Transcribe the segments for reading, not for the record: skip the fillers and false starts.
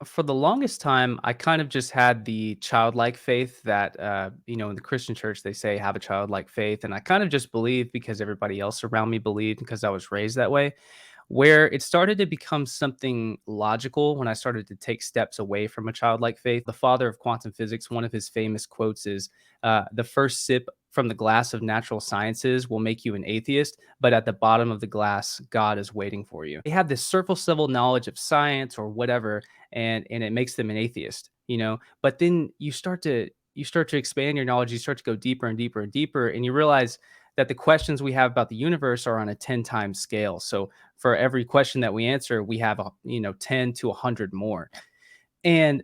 For the longest time, I kind of just had the childlike faith that, in the Christian church, they say have a childlike faith. And I kind of just believed because everybody else around me believed because I was raised that way. Where it started to become something logical when I started to take steps away from a childlike faith. The father of quantum physics, one of his famous quotes is the first sip from the glass of natural sciences will make you an atheist, but at the bottom of the glass, God is waiting for you. They have this surface level knowledge of science or whatever, and it makes them an atheist. But then you start to expand your knowledge, you start to go deeper and deeper and deeper, and you realize that the questions we have about the universe are on a 10 times scale. So for every question that we answer, we have 10 to 100 more. And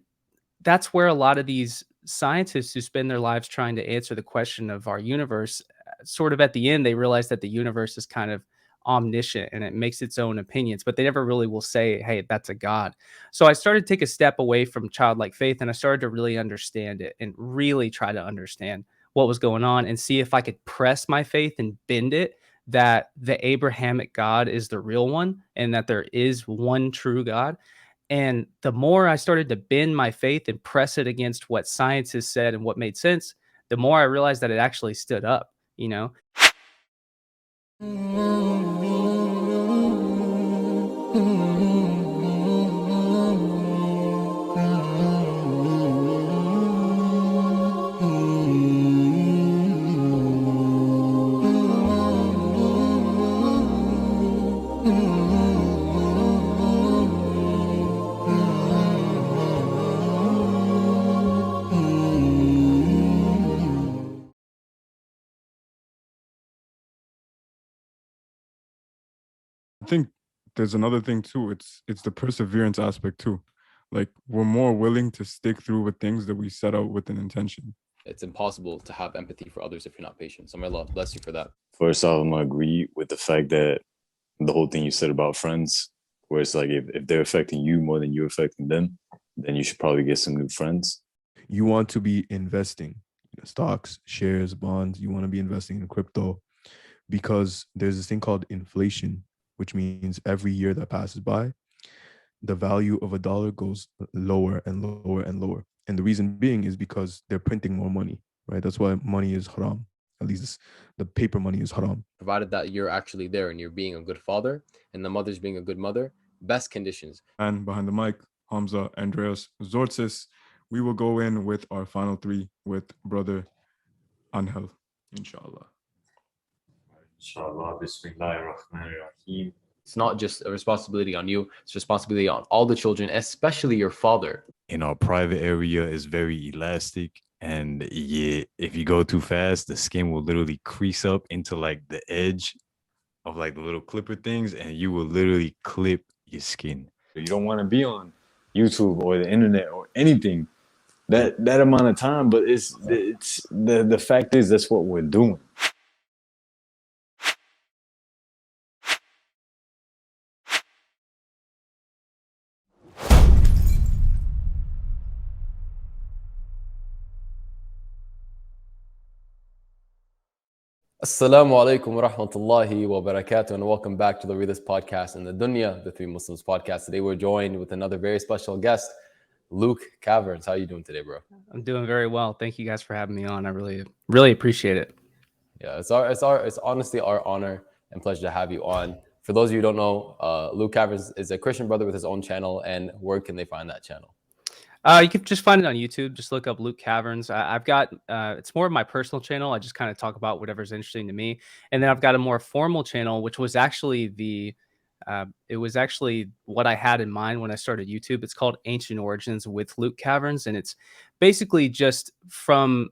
that's where a lot of these scientists who spend their lives trying to answer the question of our universe, sort of at the end, they realize that the universe is kind of omniscient and it makes its own opinions, but they never really will say, hey, that's a God. So I started to take a step away from childlike faith and I started to really understand it and really try to understand what was going on and see if I could press my faith and bend it that the Abrahamic God is the real one and that there is one true God. And the more I started to bend my faith and press it against what science has said and what made sense, the more I realized that it actually stood up. I think there's another thing too. It's the perseverance aspect too. Like we're more willing to stick through with things that we set out with an intention. It's impossible to have empathy for others if you're not patient. So may Allah bless you for that. First off, I'm gonna agree with the fact that the whole thing you said about friends, where it's like if they're affecting you more than you're affecting them, then you should probably get some new friends. You want to be investing in stocks, shares, bonds. You want to be investing in crypto because there's this thing called inflation, which means every year that passes by, the value of a dollar goes lower and lower and lower. And the reason being is because they're printing more money, right? That's why money is haram. At least the paper money is haram. Provided that you're actually there and you're being a good father and the mother's being a good mother, best conditions. And behind the mic, Hamza, Andreas, Zortsis, we will go in with our final three with brother Anghel, inshallah. Inshallah, Bismillahir Rahmanir Rahim. It's not just a responsibility on you, it's responsibility on all the children, especially your father. In our private area is very elastic. And yeah, if you go too fast, the skin will literally crease up into like the edge of like the little clipper things, and you will literally clip your skin. You don't want to be on YouTube or the internet or anything that amount of time, but it's the fact is that's what we're doing. Assalamu alaikum wa rahmatullahi wa barakatuh, and welcome back to the Realist Podcast and the Dunya, the Three Muslims podcast. Today we're joined with another very special guest, Luke Caverns. How are you doing today, bro? I'm doing very well. Thank you guys for having me on. I really appreciate it. Yeah, it's honestly our honor and pleasure to have you on. For those of you who don't know, Luke Caverns is a Christian brother with his own channel. And where can they find that channel? You can just find it on YouTube. Just look up Luke Caverns. I've got it's more of my personal channel. I just kind of talk about whatever's interesting to me, and then I've got a more formal channel, which was actually what I had in mind when I started YouTube. It's called Ancient Origins with Luke Caverns, and it's basically just from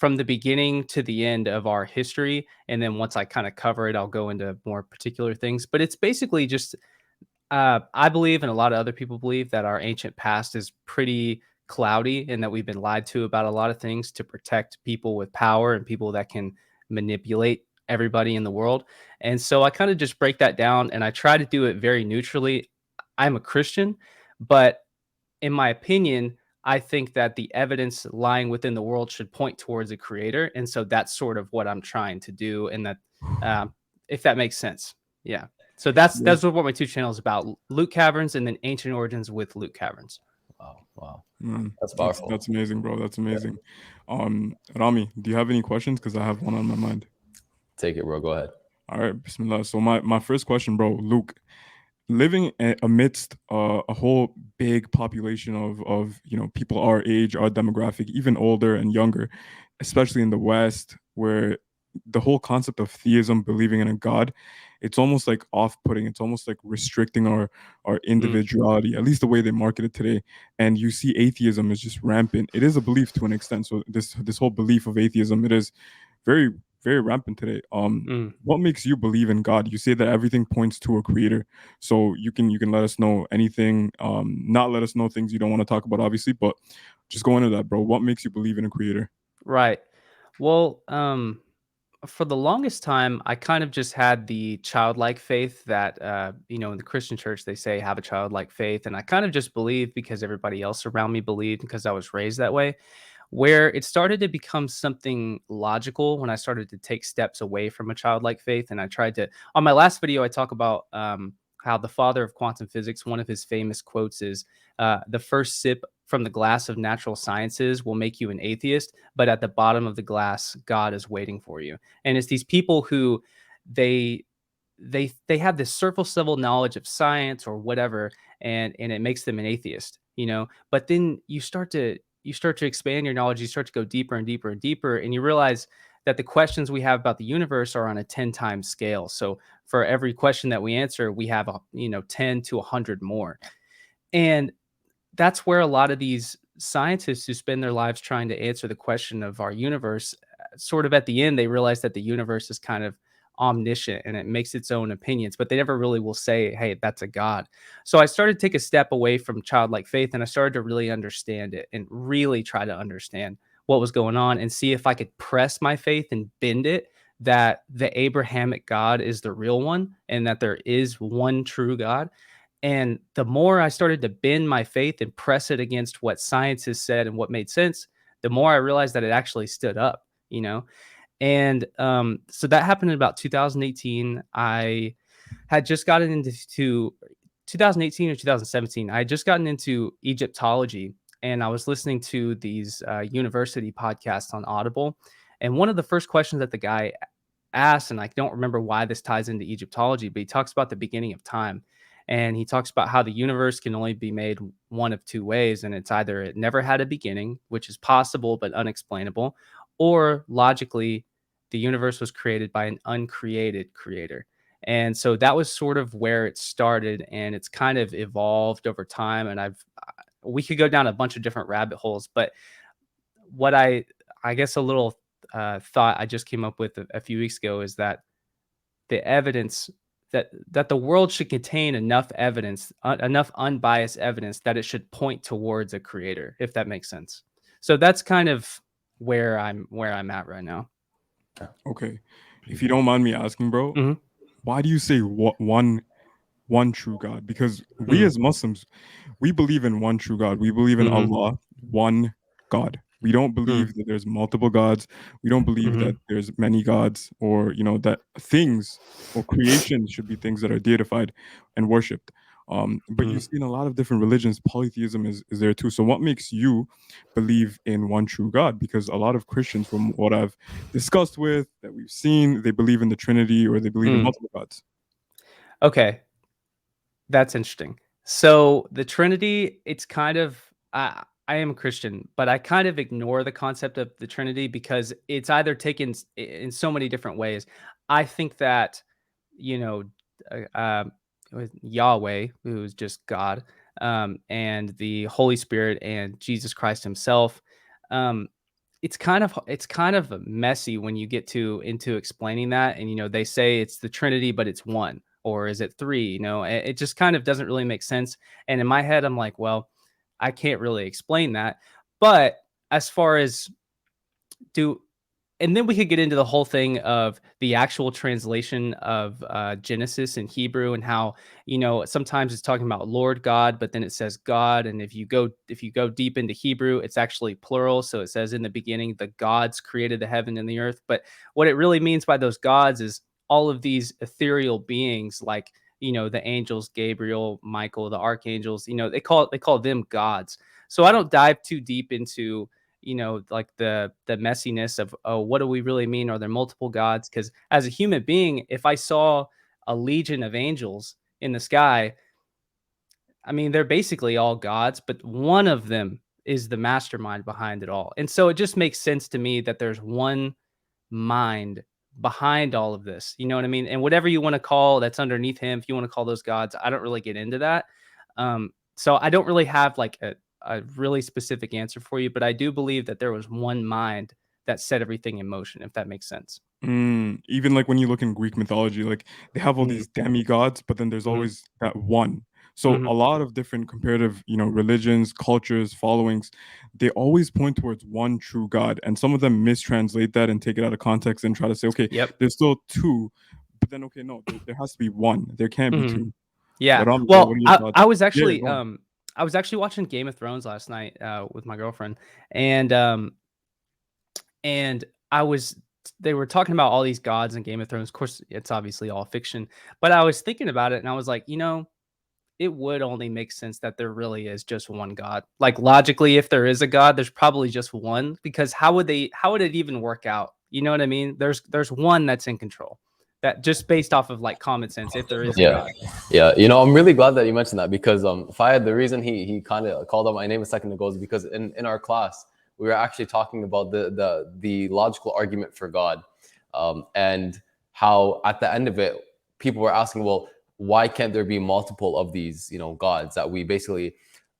the beginning to the end of our history. And then once I kind of cover it, I'll go into more particular things. But it's basically just I believe, and a lot of other people believe, that our ancient past is pretty cloudy and that we've been lied to about a lot of things to protect people with power and people that can manipulate everybody in the world. And so I kind of just break that down and I try to do it very neutrally. I'm a Christian, but in my opinion, I think that the evidence lying within the world should point towards a creator. And so that's sort of what I'm trying to do. And that, if that makes sense. Yeah. So that's what my two channels about: Luke Caverns and then Ancient Origins with Luke Caverns. Wow. Man, That's powerful. that's amazing, bro. That's amazing. Rami, do you have any questions? Because I have one on my mind. Take it, bro. Go ahead. All right, Bismillah. So my first question, bro, Luke, living amidst a whole big population of people our age, our demographic, even older and younger, especially in the West, where the whole concept of theism, believing in a god, it's almost like off-putting. It's almost like restricting our individuality, at least the way they market it today. And you see atheism is just rampant. It is a belief to an extent. So this whole belief of atheism, it is very, very rampant today. Mm. What makes you believe in God? You say that everything points to a creator. So you can let us know anything, not let us know things you don't want to talk about, obviously, but just go into that, bro. What makes you believe in a creator? Right. Well, for the longest time, I kind of just had the childlike faith that, in the Christian church, they say have a childlike faith. And I kind of just believed because everybody else around me believed because I was raised that way. Where it started to become something logical when I started to take steps away from a childlike faith. And I tried to, on my last video, I talk about how the father of quantum physics, one of his famous quotes is, the first sip from the glass of natural sciences will make you an atheist, but at the bottom of the glass, God is waiting for you. And it's these people who they they have this surface level knowledge of science or whatever, and it makes them an atheist. But then you start to expand your knowledge, you start to go deeper and deeper and deeper, and you realize that the questions we have about the universe are on a 10 times scale. So for every question that we answer, we have 10 to 100 more. And that's where a lot of these scientists who spend their lives trying to answer the question of our universe, sort of at the end, they realize that the universe is kind of omniscient and it makes its own opinions, but they never really will say, hey, that's a God. So I started to take a step away from childlike faith and I started to really understand it and really try to understand what was going on and see if I could press my faith and bend it that the Abrahamic God is the real one and that there is one true God. And the more I started to bend my faith and press it against what science has said and what made sense, the more I realized that it actually stood up. And so that happened in about 2018. I had just gotten into 2018 or 2017. I had just gotten into Egyptology and I was listening to these university podcasts on Audible. And one of the first questions that the guy asked, and I don't remember why this ties into Egyptology, but he talks about the beginning of time. And he talks about how the universe can only be made one of two ways. And it's either it never had a beginning, which is possible but unexplainable, or logically, the universe was created by an uncreated creator. And so that was sort of where it started. And it's kind of evolved over time. And we could go down a bunch of different rabbit holes, but what I guess a little thought I just came up with a few weeks ago is that the evidence that the world should contain enough evidence, enough unbiased evidence that it should point towards a creator, if that makes sense. So that's kind of where I'm at right now. Okay. If you don't mind me asking, bro, Mhm. why do you say one true God? Because we Mm. as Muslims, we believe in one true God. We believe in Mhm. Allah, one God. We don't believe that there's multiple gods. We don't believe that Mhm. there's many gods, or that things or creation should be things that are deified and worshipped. But you Mhm. see in a lot of different religions, polytheism is there too. So what makes you believe in one true God? Because a lot of Christians, from what I've discussed with, that we've seen, they believe in the Trinity or they believe in Mm. multiple gods. Okay, that's interesting. So the Trinity, it's kind of I am a Christian, but I kind of ignore the concept of the Trinity because it's either taken in so many different ways. I think that you know, with Yahweh, who is just God, and the Holy Spirit and Jesus Christ Himself. Um, it's kind of messy when you get to into explaining that, and they say it's the Trinity, but it's one, or is it three? It just kind of doesn't really make sense. And in my head, I'm like, well, I can't really explain that. But as far as do and then we could get into the whole thing of the actual translation of Genesis in Hebrew and how sometimes it's talking about Lord God, but then it says God, and if you go deep into Hebrew, it's actually plural. So it says in the beginning, the gods created the heaven and the earth. But what it really means by those gods is all of these ethereal beings, like the angels, Gabriel, Michael, the archangels, they call them gods. So I don't dive too deep into, like the messiness of, oh, what do we really mean? Are there multiple gods? Because as a human being, if I saw a legion of angels in the sky, I mean, they're basically all gods, but one of them is the mastermind behind it all. And so it just makes sense to me that there's one mind behind all of this. You know what I mean? And whatever you want to call that's underneath him, if you want to call those gods, I don't really get into that. So I don't really have like a really specific answer for you, but I do believe that there was one mind that set everything in motion, if that makes sense. Even like when you look in Greek mythology, like they have all Mhm. these demigods, but then there's Mhm. always that one. So a Mhm. lot of different comparative, religions, cultures, followings, they always point towards one true God, and some of them mistranslate that and take it out of context and try to say, okay, Yep. there's still two, but then okay, no, there has to be one. There can't be Mhm. two. Yeah. But bro, what Well, are your I thoughts? I was Yeah, actually, go on. I was actually watching Game of Thrones last night, with my girlfriend, and, and I was they were talking about all these gods in Game of Thrones. Of course, it's obviously all fiction, but I was thinking about it and I was like, it would only make sense that there really is just one God. Like logically, if there is a God, there's probably just one, because how would it even work out? You know what I mean? There's one that's in control. That just based off of like common sense, if there is a Yeah, God. yeah. I'm really glad that you mentioned that because Fayad, the reason he kind of called out my name a second ago is because in our class we were actually talking about the logical argument for God, and how at the end of it people were asking, well, why can't there be multiple of these gods that we basically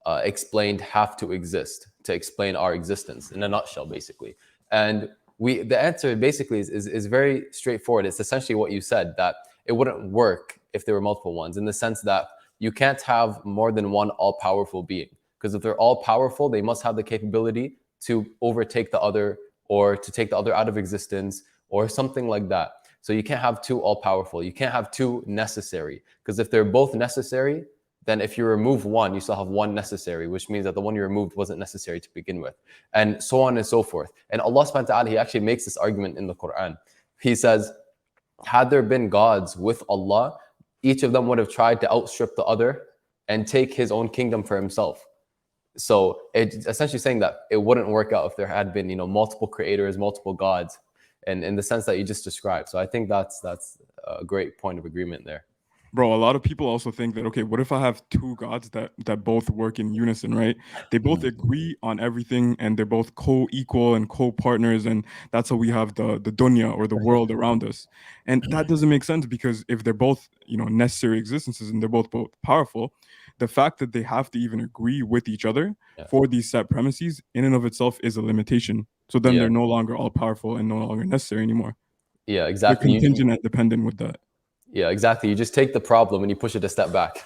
explained have to exist to explain our existence in a nutshell, basically. And the answer basically is very straightforward. It's essentially what you said, that it wouldn't work if there were multiple ones, in the sense that you can't have more than one all-powerful being, because if they're all-powerful, they must have the capability to overtake the other, or to take the other out of existence, or something like that. So you can't have two all-powerful. You can't have two necessary, because if they're both necessary, then if you remove one, you still have one necessary, which means that the one you removed wasn't necessary to begin with, and so on and so forth. And Allah subhanahu wa ta'ala, he actually makes this argument in the Quran. He says, had there been gods with Allah, each of them would have tried to outstrip the other and take his own kingdom for himself. So it's essentially saying that it wouldn't work out if there had been, multiple creators, multiple gods, and in the sense that you just described. So I think that's a great point of agreement there. Bro, a lot of people also think that, okay, what if I have two gods that both work in unison, right? They both agree on everything and they're both co-equal and co-partners, and that's how we have the dunya, or the world around us. And that doesn't make sense, because if they're both, necessary existences and they're both powerful, the fact that they have to even agree with each other Yeah. for these set premises in and of itself is a limitation. So then Yeah. they're no longer all powerful and no longer necessary anymore. Yeah, They're exactly. contingent and dependent with that. Yeah, exactly. You just take the problem and you push it a step back.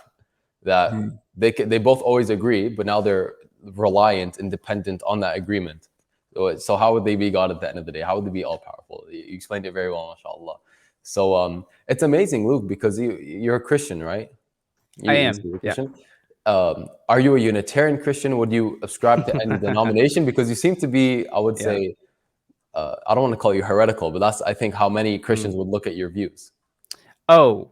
That they both always agree, but now they're reliant and dependent on that agreement. So how would they be God at the end of the day? How would they be all powerful? You explained it very well, mashallah. So it's amazing, Luke, because you're a Christian, right? I am. You're a Yeah. Christian. Are you a Unitarian Christian? Would you ascribe to any denomination? Because you seem to be, I would say, I don't want to call you heretical, but that's, I think, how many Christians would look at your views. Oh,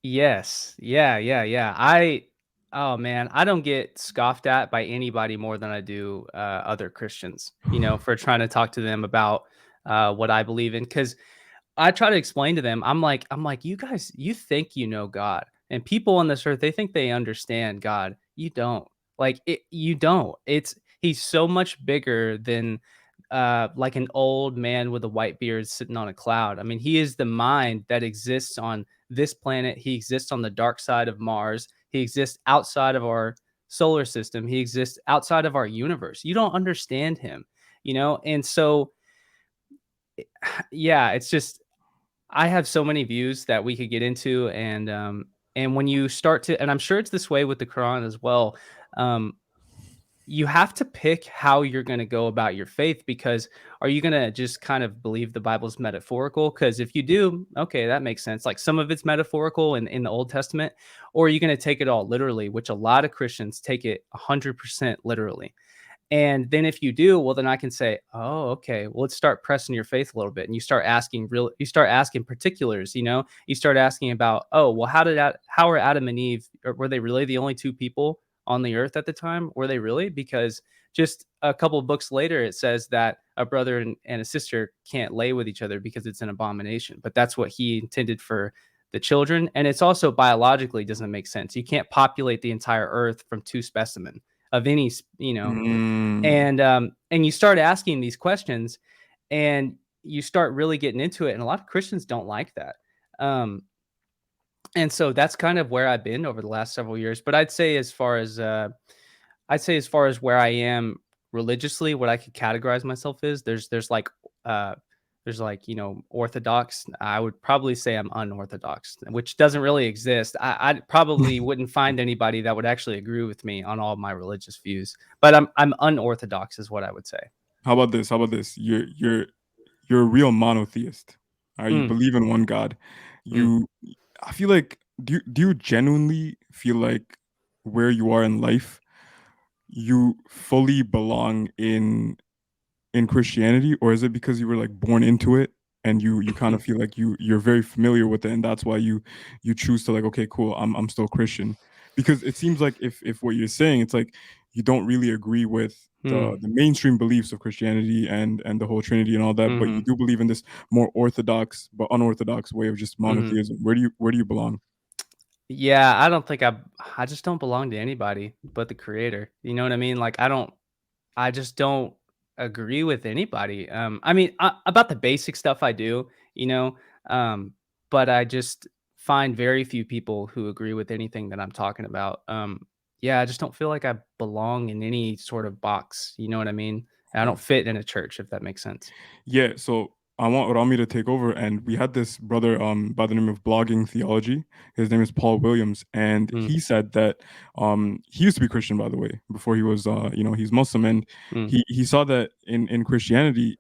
yes. Yeah, yeah, yeah. Oh man, I don't get scoffed at by anybody more than I do other Christians, for trying to talk to them about what I believe in. Because I try to explain to them, I'm like, you guys, you think you know God, and people on this earth, they think they understand God. You don't. You don't. He's so much bigger than like an old man with a white beard sitting on a cloud. I mean, he is the mind that exists on this planet. He exists on the dark side of Mars. He exists outside of our solar system. He exists outside of our universe. You don't understand him, And so, yeah, it's just, I have so many views that we could get into, and when you start to, and I'm sure it's this way with the Quran as well, you have to pick how you're going to go about your faith, because are you going to just kind of believe the Bible's metaphorical? Because if you do, okay, that makes sense. Like some of it's metaphorical in the Old Testament, or are you going to take it all literally, which a lot of Christians take it 100% literally. And then if you do, well, then I can say, oh, okay, well, let's start pressing your faith a little bit. And you start asking you start asking particulars, you start asking about, oh, well, how are Adam and Eve, or were they really the only two people on the earth at the time? Were they really? Because just a couple of books later, it says that a brother and a sister can't lay with each other because it's an abomination. But that's what he intended for the children. And it's also biologically doesn't make sense. You can't populate the entire earth from two specimens of any, Mm. and you start asking these questions and you start really getting into it. And a lot of Christians don't like that. And so that's kind of where I've been over the last several years. But I'd say as far as where I am religiously, what I could categorize myself is there's like orthodox. I would probably say I'm unorthodox, which doesn't really exist. I probably wouldn't find anybody that would actually agree with me on all of my religious views, but I'm unorthodox is what I would say. How about this? How about this? You're a real monotheist. You Mm, believe in one God. mm, You, I feel like, do you genuinely feel like where you are in life, you fully belong in Christianity, or is it because you were like born into it and you kind of feel like you're very familiar with it, and that's why you choose to like, okay, cool, I'm still Christian? Because it seems like if what you're saying, it's like you don't really agree with mm, the mainstream beliefs of Christianity and the whole Trinity and all that, but you mhm, do believe in this more orthodox but unorthodox way of just mhm. monotheism. Where do you belong? Yeah, I don't think I just don't belong to anybody but the creator. You know what I mean? Like I just don't agree with anybody. I mean, about the basic stuff I do, you know, um, but I just find very few people who agree with anything that I'm talking about. Yeah, I just don't feel like I belong in any sort of box. You know what I mean? I don't fit in a church, if that makes sense. Yeah, so I want Rami to take over, and we had this brother by the name of Blogging Theology. His name is Paul Williams, and Mm, he said that he used to be Christian, by the way, before he was he's Muslim, and mm, he saw that in Christianity,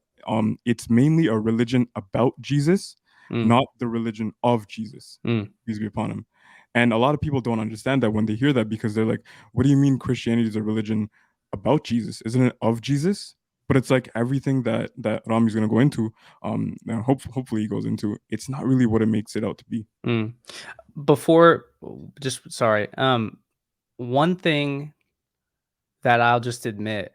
it's mainly a religion about Jesus, mm, not the religion of Jesus, mm. peace be upon him. And a lot of people don't understand that when they hear that, because they're like, "What do you mean Christianity is a religion about Jesus? Isn't it of Jesus?" But it's like everything that Rami's gonna go into, now hopefully he goes into, it's not really what it makes it out to be. Mm. Before, just sorry. One thing that I'll just admit,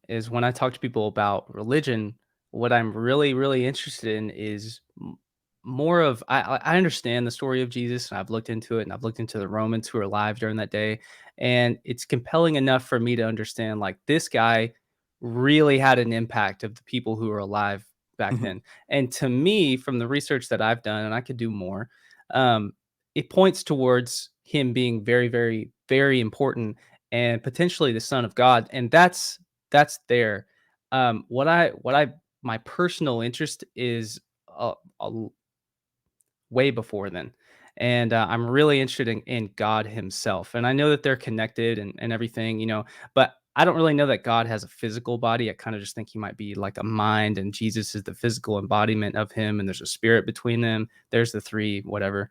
is when I talk to people about religion, what I'm really, really interested in is more of I understand the story of Jesus and I've looked into it and I've looked into the Romans who were alive during that day, and it's compelling enough for me to understand like this guy really had an impact of the people who were alive back Mhm. then. And to me, from the research that I've done, and I could do more, it points towards him being very, very, very important and potentially the son of God, and that's there. What I my personal interest is way before then, and I'm really interested in God Himself, and I know that they're connected and everything, but I don't really know that God has a physical body. I kind of just think He might be like a mind, and Jesus is the physical embodiment of Him, and there's a spirit between them. There's the three, whatever.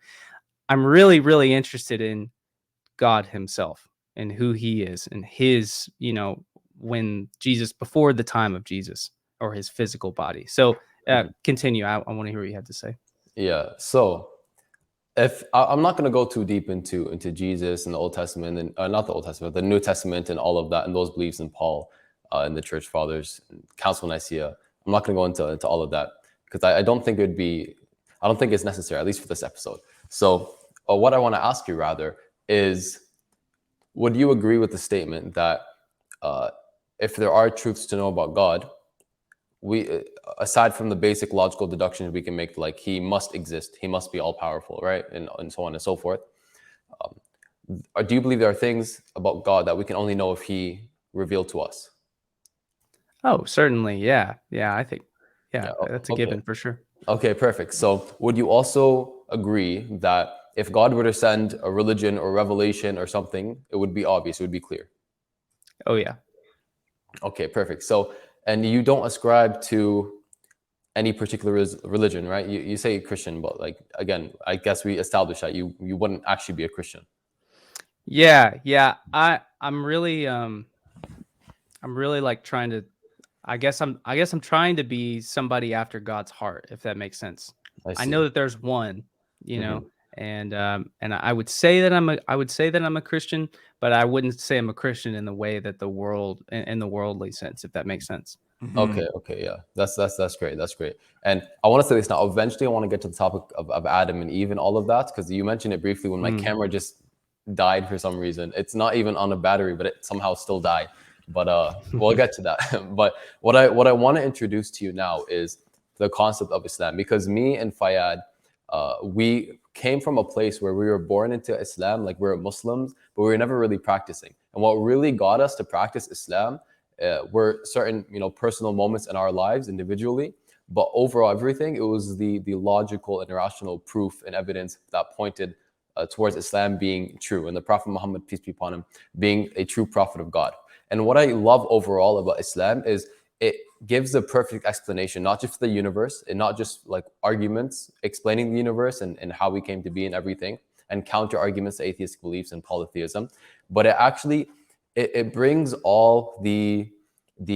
I'm really, really interested in God himself and who he is and his, when Jesus, before the time of Jesus or his physical body. So Mhm. continue. I want to hear what you had to say. Yeah. So if I'm not going to go too deep into Jesus and the Old Testament, and not the Old Testament, the New Testament and all of that and those beliefs in Paul and the Church Fathers, and Council of Nicaea. I'm not going to go into all of that because I don't think I don't think it's necessary, at least for this episode. So what I want to ask you rather is, would you agree with the statement that uh, if there are truths to know about God, we aside from the basic logical deductions we can make, like he must exist, he must be all powerful, right, and so on and so forth, or do you believe there are things about God that we can only know if he revealed to us? Oh, certainly. Yeah. Yeah. I think, yeah, Yeah. that's a Okay. given for sure. Okay, perfect. So would you also agree that if God were to send a religion or revelation or something, it would be obvious, it would be clear? Oh, yeah. Okay, perfect. So, and you don't ascribe to any particular religion, right? You say Christian, but like, again, I guess we established that you wouldn't actually be a Christian. Yeah. Yeah. I'm really, I'm really like trying to. I guess I'm trying to be somebody after God's heart, if that makes sense. I I see. know that there's one, you hmm know, and I would say that I'm a Christian, but I wouldn't say I'm a Christian in the way that in the worldly sense, if that makes sense. Okay, okay, yeah. That's great. That's great. And I want to say this now. Eventually, I want to get to the topic of Adam and Eve and all of that, because you mentioned it briefly when my Mm. camera just died for some reason. It's not even on a battery, but it somehow still died. But we'll get to that. But what I want to introduce to you now is the concept of Islam, because me and Fayyad, we came from a place where we were born into Islam, like we're Muslims, but we were never really practicing. And what really got us to practice Islam were certain, personal moments in our lives individually, but overall everything, it was the logical and rational proof and evidence that pointed towards Islam being true, and the Prophet Muhammad, peace be upon him, being a true prophet of God. And what I love overall about Islam is it gives the perfect explanation, not just for the universe, and not just like arguments explaining the universe and how we came to be and everything, and counter arguments to atheistic beliefs and polytheism, but it actually it brings all the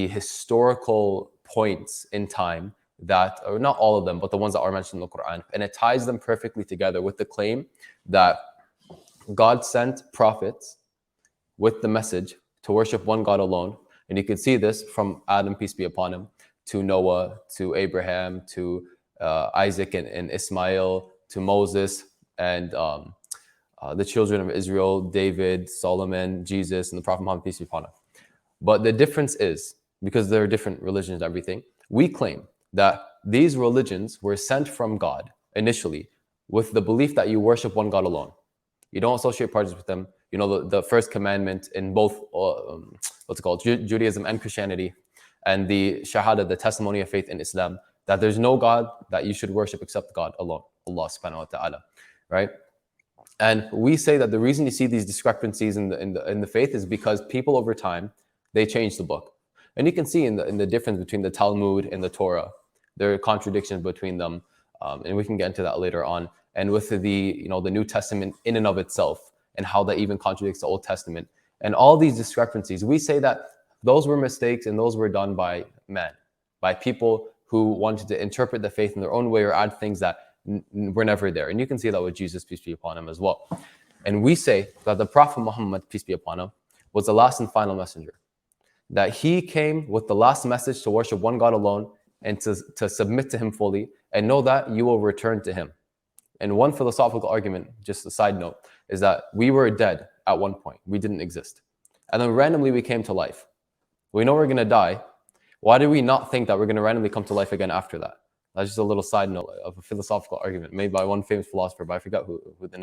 historical points in time that, or not all of them, but the ones that are mentioned in the Quran, and it ties them perfectly together with the claim that God sent prophets with the message to worship one God alone. And you can see this from Adam, peace be upon him, to Noah, to Abraham, to Isaac and Ismail, to Moses, and the children of Israel, David, Solomon, Jesus, and the Prophet Muhammad, peace be upon him. But the difference is, because there are different religions and everything, we claim that these religions were sent from God initially with the belief that you worship one God alone. You don't associate partners with them. The first commandment in both, what's it called, Judaism and Christianity, and the Shahada, the testimony of faith in Islam, that there's no God that you should worship except God alone, Allah subhanahu wa ta'ala, right? And we say that the reason you see these discrepancies in the faith is because people over time, they change the book. And you can see in the difference between the Talmud and the Torah, there are contradictions between them, and we can get into that later on. And with the New Testament in and of itself, and how that even contradicts the Old Testament, and all these discrepancies, we say that those were mistakes and those were done by men, by people who wanted to interpret the faith in their own way or add things that were never there. And you can see that with Jesus, peace be upon him, as well. And we say that the Prophet Muhammad, peace be upon him, was the last and final messenger, that he came with the last message to worship one God alone and to submit to him fully, and know that you will return to him. And one philosophical argument, just a side note, is that we were dead at one point. We didn't exist. And then randomly we came to life. We know we're going to die. Why do we not think that we're going to randomly come to life again after that? That's just a little side note of a philosophical argument made by one famous philosopher, but I forgot what the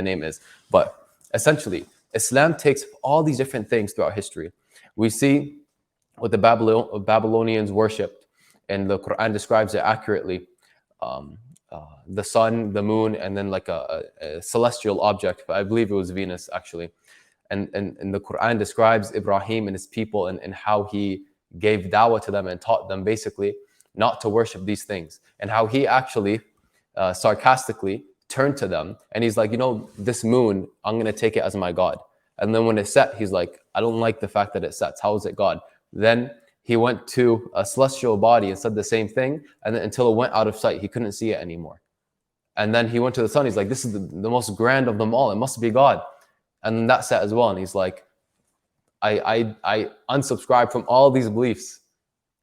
name is. But essentially, Islam takes all these different things throughout history. We see what the Babylonians worshipped, and the Quran describes it accurately. The sun, the moon, and then like a celestial object, but I believe it was Venus actually. And the Quran describes Ibrahim and his people and how he gave dawah to them and taught them basically not to worship these things, and how he actually sarcastically turned to them and he's like, this moon, I'm going to take it as my God. And then when it set, he's like, I don't like the fact that it sets. How is it God? Then he went to a celestial body and said the same thing, and then until it went out of sight, he couldn't see it anymore. And then he went to the sun. He's like, this is the most grand of them all. It must be God. And then that set as well. And he's like, I unsubscribe from all these beliefs.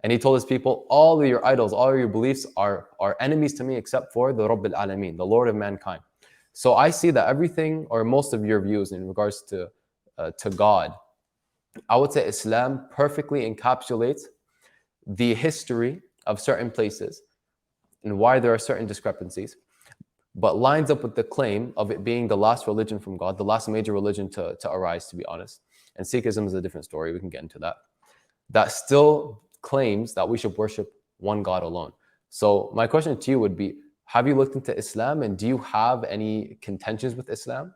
And he told his people, all of your idols, all of your beliefs are enemies to me except for the Rabb al-Alameen, the Lord of mankind. So I see that everything, or most of your views in regards to God, I would say Islam perfectly encapsulates the history of certain places and why there are certain discrepancies, but lines up with the claim of it being the last religion from God, the last major religion to arise, to be honest. And Sikhism is a different story. We can get into that. That still claims that we should worship one God alone. So my question to you would be, have you looked into Islam, and do you have any contentions with Islam?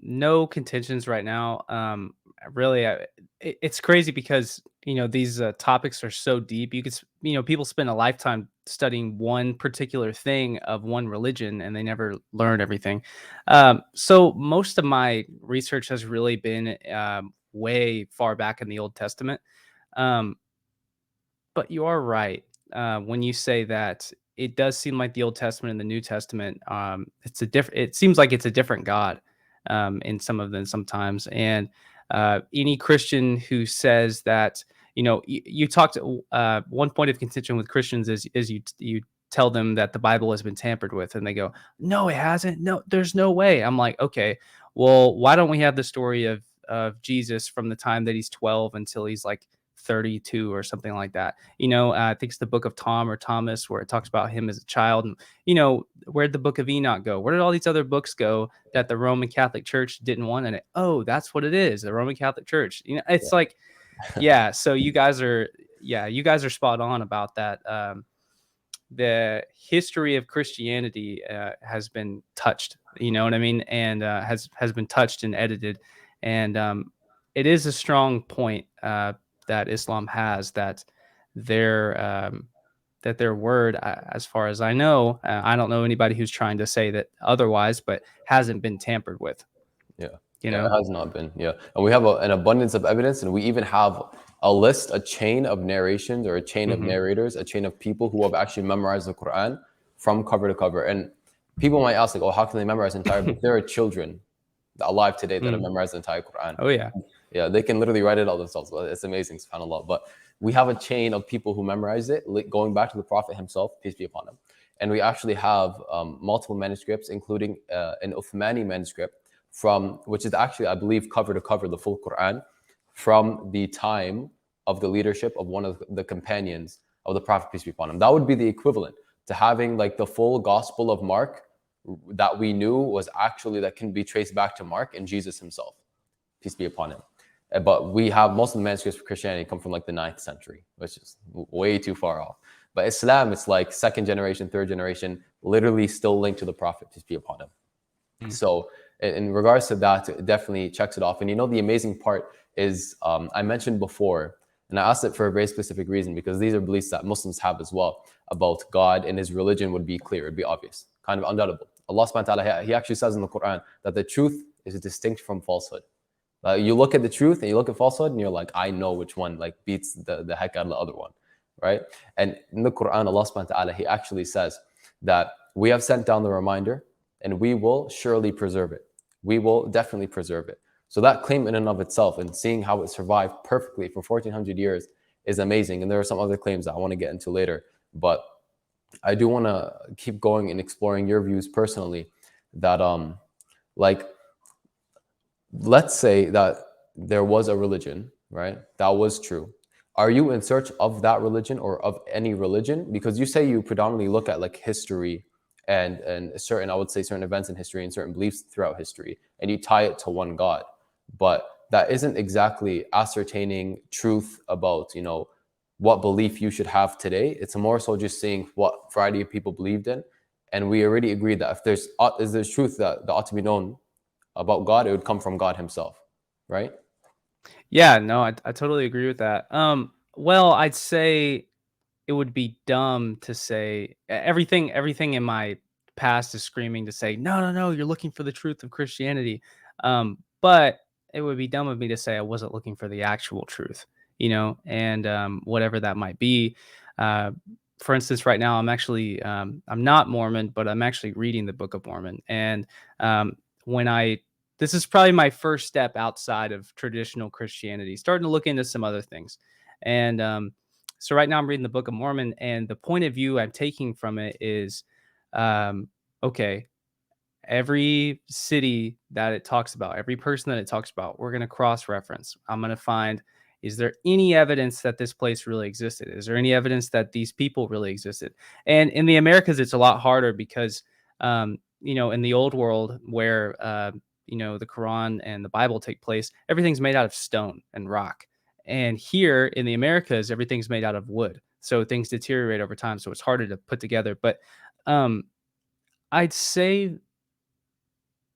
No contentions right now. Really, it's crazy because these topics are so deep. You could, people spend a lifetime studying one particular thing of one religion, and they never learn everything. So most of my research has really been way far back in the Old Testament. Um, but you are right when you say that it does seem like the Old Testament and the New Testament. It's a different. It seems like it's a different God in some of them sometimes. And any Christian who says that, you talked. One point of contention with Christians is you tell them that the Bible has been tampered with, and they go, "No, it hasn't. No, there's no way." I'm like, okay, well, why don't we have the story of Jesus from the time that he's 12 until he's like 32 or something like that. I think it's the book of Tom or Thomas where it talks about him as a child. And, where'd the book of Enoch go? Where did all these other books go that the Roman Catholic Church didn't want in it? Oh, that's what it is. The Roman Catholic Church. It's like, yeah. So you guys are spot on about that. The history of Christianity has been touched, you know what I mean? And has been touched and edited. And it is a strong point that Islam has that their word, as far as I know, I don't know anybody who's trying to say that otherwise, but hasn't been tampered with. Yeah. It has not been. Yeah. And we have an abundance of evidence, and we even have a chain of narrations, or a chain of narrators, a chain of people who have actually memorized the Quran from cover to cover. And people might ask, like, oh, how can they memorize the entire book? There are children alive today that have memorized the entire Quran. Oh, yeah. Yeah, they can literally write it all themselves. It's amazing, subhanAllah. But we have a chain of people who memorized it, going back to the Prophet himself, peace be upon him. And we actually have multiple manuscripts, including an Uthmani manuscript, which is actually, I believe, cover to cover the full Quran, from the time of the leadership of one of the companions of the Prophet, peace be upon him. That would be the equivalent to having like the full Gospel of Mark that we knew was actually, that can be traced back to Mark and Jesus himself, peace be upon him. But we have most of the manuscripts for Christianity come from like the 9th century, which is way too far off. But Islam, it's like 2nd generation, 3rd generation, literally still linked to the Prophet, peace be upon him. So in regards to that, it definitely checks it off. And the amazing part is, I mentioned before, and I asked it for a very specific reason, because these are beliefs that Muslims have as well about God, and his religion would be clear, it'd be obvious, kind of undoubtable. Allah subhanahu wa ta'ala, he actually says in the Quran that the truth is distinct from falsehood. You look at the truth and you look at falsehood, and you're like, I know which one like beats the heck out of the other one, right? And in the Quran, Allah subhanahu wa ta'ala, he actually says that we have sent down the reminder, and we will surely preserve it. We will definitely preserve it. So that claim in and of itself, and seeing how it survived perfectly for 1400 years, is amazing. And there are some other claims that I want to get into later, but I do want to keep going and exploring your views personally, that like, let's say that there was a religion, right? That was true. Are you in search of that religion, or of any religion? Because you say you predominantly look at like history and certain, I would say, certain events in history and certain beliefs throughout history, and you tie it to one God. But that isn't exactly ascertaining truth about, what belief you should have today. It's more so just seeing what variety of people believed in. And we already agreed that if there's truth that ought to be known about God, it would come from God himself, right? Yeah, no, I totally agree with that. Well, I'd say it would be dumb to say everything in my past is screaming to say, no, no, no, you're looking for the truth of Christianity. But it would be dumb of me to say I wasn't looking for the actual truth, and whatever that might be. For instance, right now, I'm not Mormon, but I'm actually reading the Book of Mormon. And this is probably my first step outside of traditional Christianity, starting to look into some other things. And so right now I'm reading the Book of Mormon, and the point of view I'm taking from it is, okay, every city that it talks about, every person that it talks about, we're going to cross-reference. I'm going to find, is there any evidence that this place really existed? Is there any evidence that these people really existed? And in the Americas, it's a lot harder because, in the old world where, the Quran and the Bible take place, everything's made out of stone and rock. And here in the Americas, everything's made out of wood. So things deteriorate over time. So it's harder to put together. But I'd say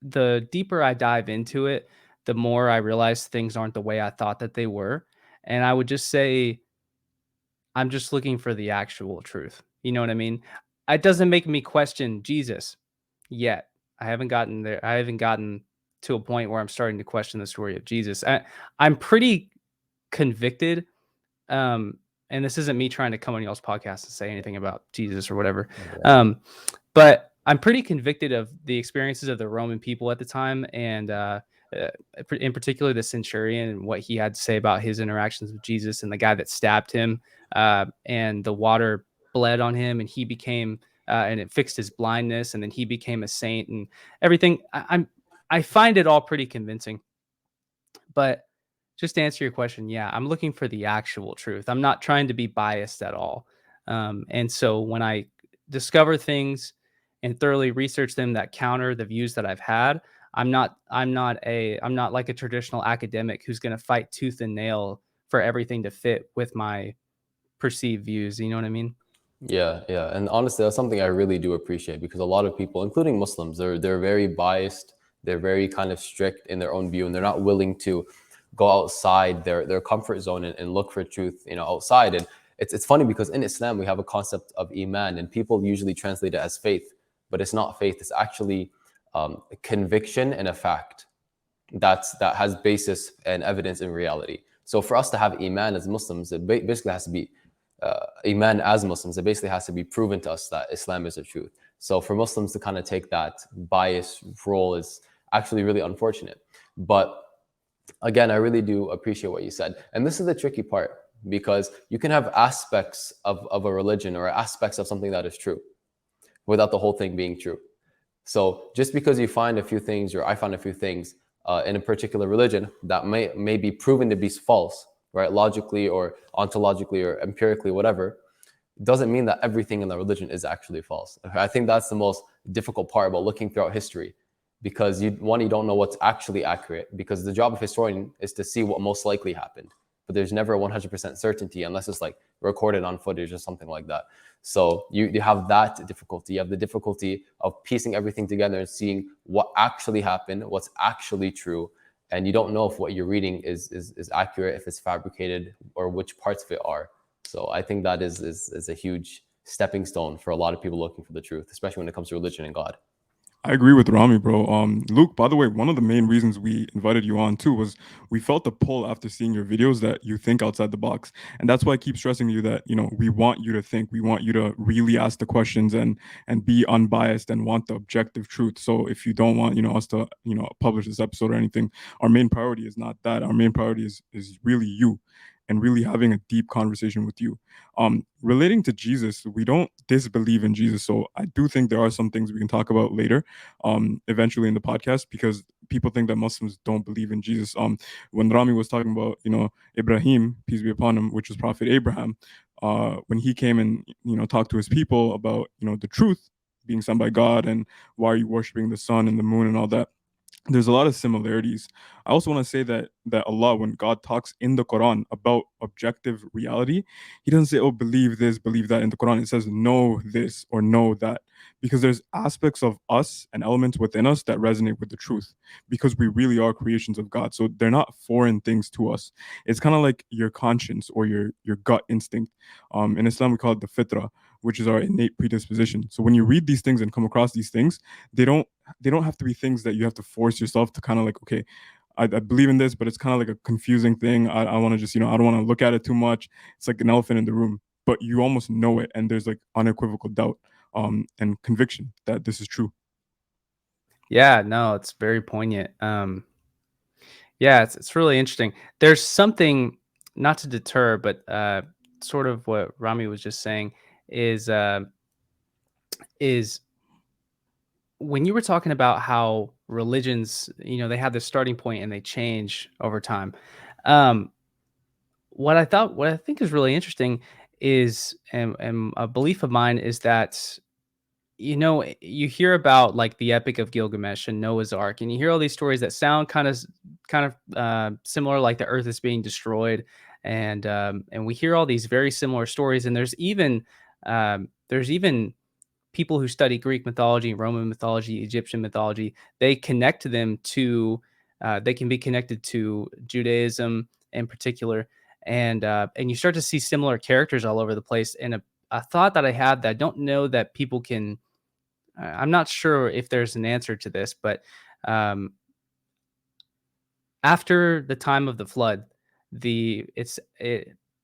the deeper I dive into it, the more I realize things aren't the way I thought that they were. And I would just say, I'm just looking for the actual truth. You know what I mean? It doesn't make me question Jesus yet. I haven't gotten there. I haven't gotten to a point where I'm starting to question the story of Jesus. I'm pretty convicted. Um, and this isn't me trying to come on y'all's podcast and say anything about Jesus or whatever. But I'm pretty convicted of the experiences of the Roman people at the time, and in particular the centurion and what he had to say about his interactions with Jesus and the guy that stabbed him, and the water bled on him, and he became and it fixed his blindness, and then he became a saint and everything. I find it all pretty convincing, but just to answer your question, yeah, I'm looking for the actual truth. I'm not trying to be biased at all. And so when I discover things and thoroughly research them that counter the views that I've had, I'm not like a traditional academic who's going to fight tooth and nail for everything to fit with my perceived views. You know what I mean? Yeah, yeah, and honestly, that's something I really do appreciate, because a lot of people, including Muslims, they're very biased. They're very kind of strict in their own view, and they're not willing to go outside their comfort zone and look for truth, outside. And it's funny because in Islam we have a concept of iman, and people usually translate it as faith, but it's not faith. It's actually conviction and a fact that has basis and evidence in reality. So for us to have iman as Muslims, it basically has to be iman as Muslims. It basically has to be proven to us that Islam is the truth. So for Muslims to kind of take that bias role is actually really unfortunate. But again, I really do appreciate what you said. And this is the tricky part, because you can have aspects of a religion or aspects of something that is true without the whole thing being true. So just because you find a few things, or I found a few things in a particular religion that may be proven to be false, right, logically or ontologically or empirically, whatever, doesn't mean that everything in the religion is actually false. I think that's the most difficult part about looking throughout history, because you don't know what's actually accurate, because the job of historian is to see what most likely happened, but there's never a 100% certainty unless it's like recorded on footage or something like that. So you have that difficulty. You have the difficulty of piecing everything together and seeing what actually happened, what's actually true, and you don't know if what you're reading is accurate, if it's fabricated, or which parts of it are. So I think that is a huge stepping stone for a lot of people looking for the truth, especially when it comes to religion and God. I agree with Rami, bro. Luke, by the way, one of the main reasons we invited you on too was we felt the pull after seeing your videos that you think outside the box. And that's why I keep stressing you that, we want you to think, we want you to really ask the questions and be unbiased and want the objective truth. So if you don't want, us to, publish this episode or anything, our main priority is not that. Our main priority is really you, and really having a deep conversation with you. Relating to Jesus, we don't disbelieve in Jesus. So I do think there are some things we can talk about later, eventually in the podcast, because people think that Muslims don't believe in Jesus. When Rami was talking about, Ibrahim, peace be upon him, which was Prophet Abraham, when he came and, talked to his people about, the truth being sent by God, and why are you worshiping the sun and the moon and all that, there's a lot of similarities. I also want to say that Allah, when God talks in the Quran about objective reality, He doesn't say, "Oh, believe this, believe that." In the Quran, it says, "Know this" or "Know that," because there's aspects of us and elements within us that resonate with the truth, because we really are creations of God. So they're not foreign things to us. It's kind of like your conscience or your gut instinct. In Islam, we call it the fitra, which is our innate predisposition. So when you read these things and come across these things, they don't have to be things that you have to force yourself to kind of like, okay, I believe in this, but it's kind of like a confusing thing. I want to just, I don't want to look at it too much. It's like an elephant in the room, but you almost know it. And there's like unequivocal doubt and conviction that this is true. Yeah, no, it's very poignant. Yeah, it's really interesting. There's something, not to deter, but sort of what Rami was just saying is when you were talking about how religions, they have this starting point and they change over time. Um, what I think is really interesting is, and a belief of mine is that, you hear about like the Epic of Gilgamesh and Noah's Ark, and you hear all these stories that sound kind of similar, like the Earth is being destroyed, and we hear all these very similar stories. And there's even people who study Greek mythology, Roman mythology, Egyptian mythology. They connect to them to they can be connected to Judaism in particular, and you start to see similar characters all over the place. And a thought that I had that I don't know that people can. I'm not sure if there's an answer to this, but um, after the time of the flood,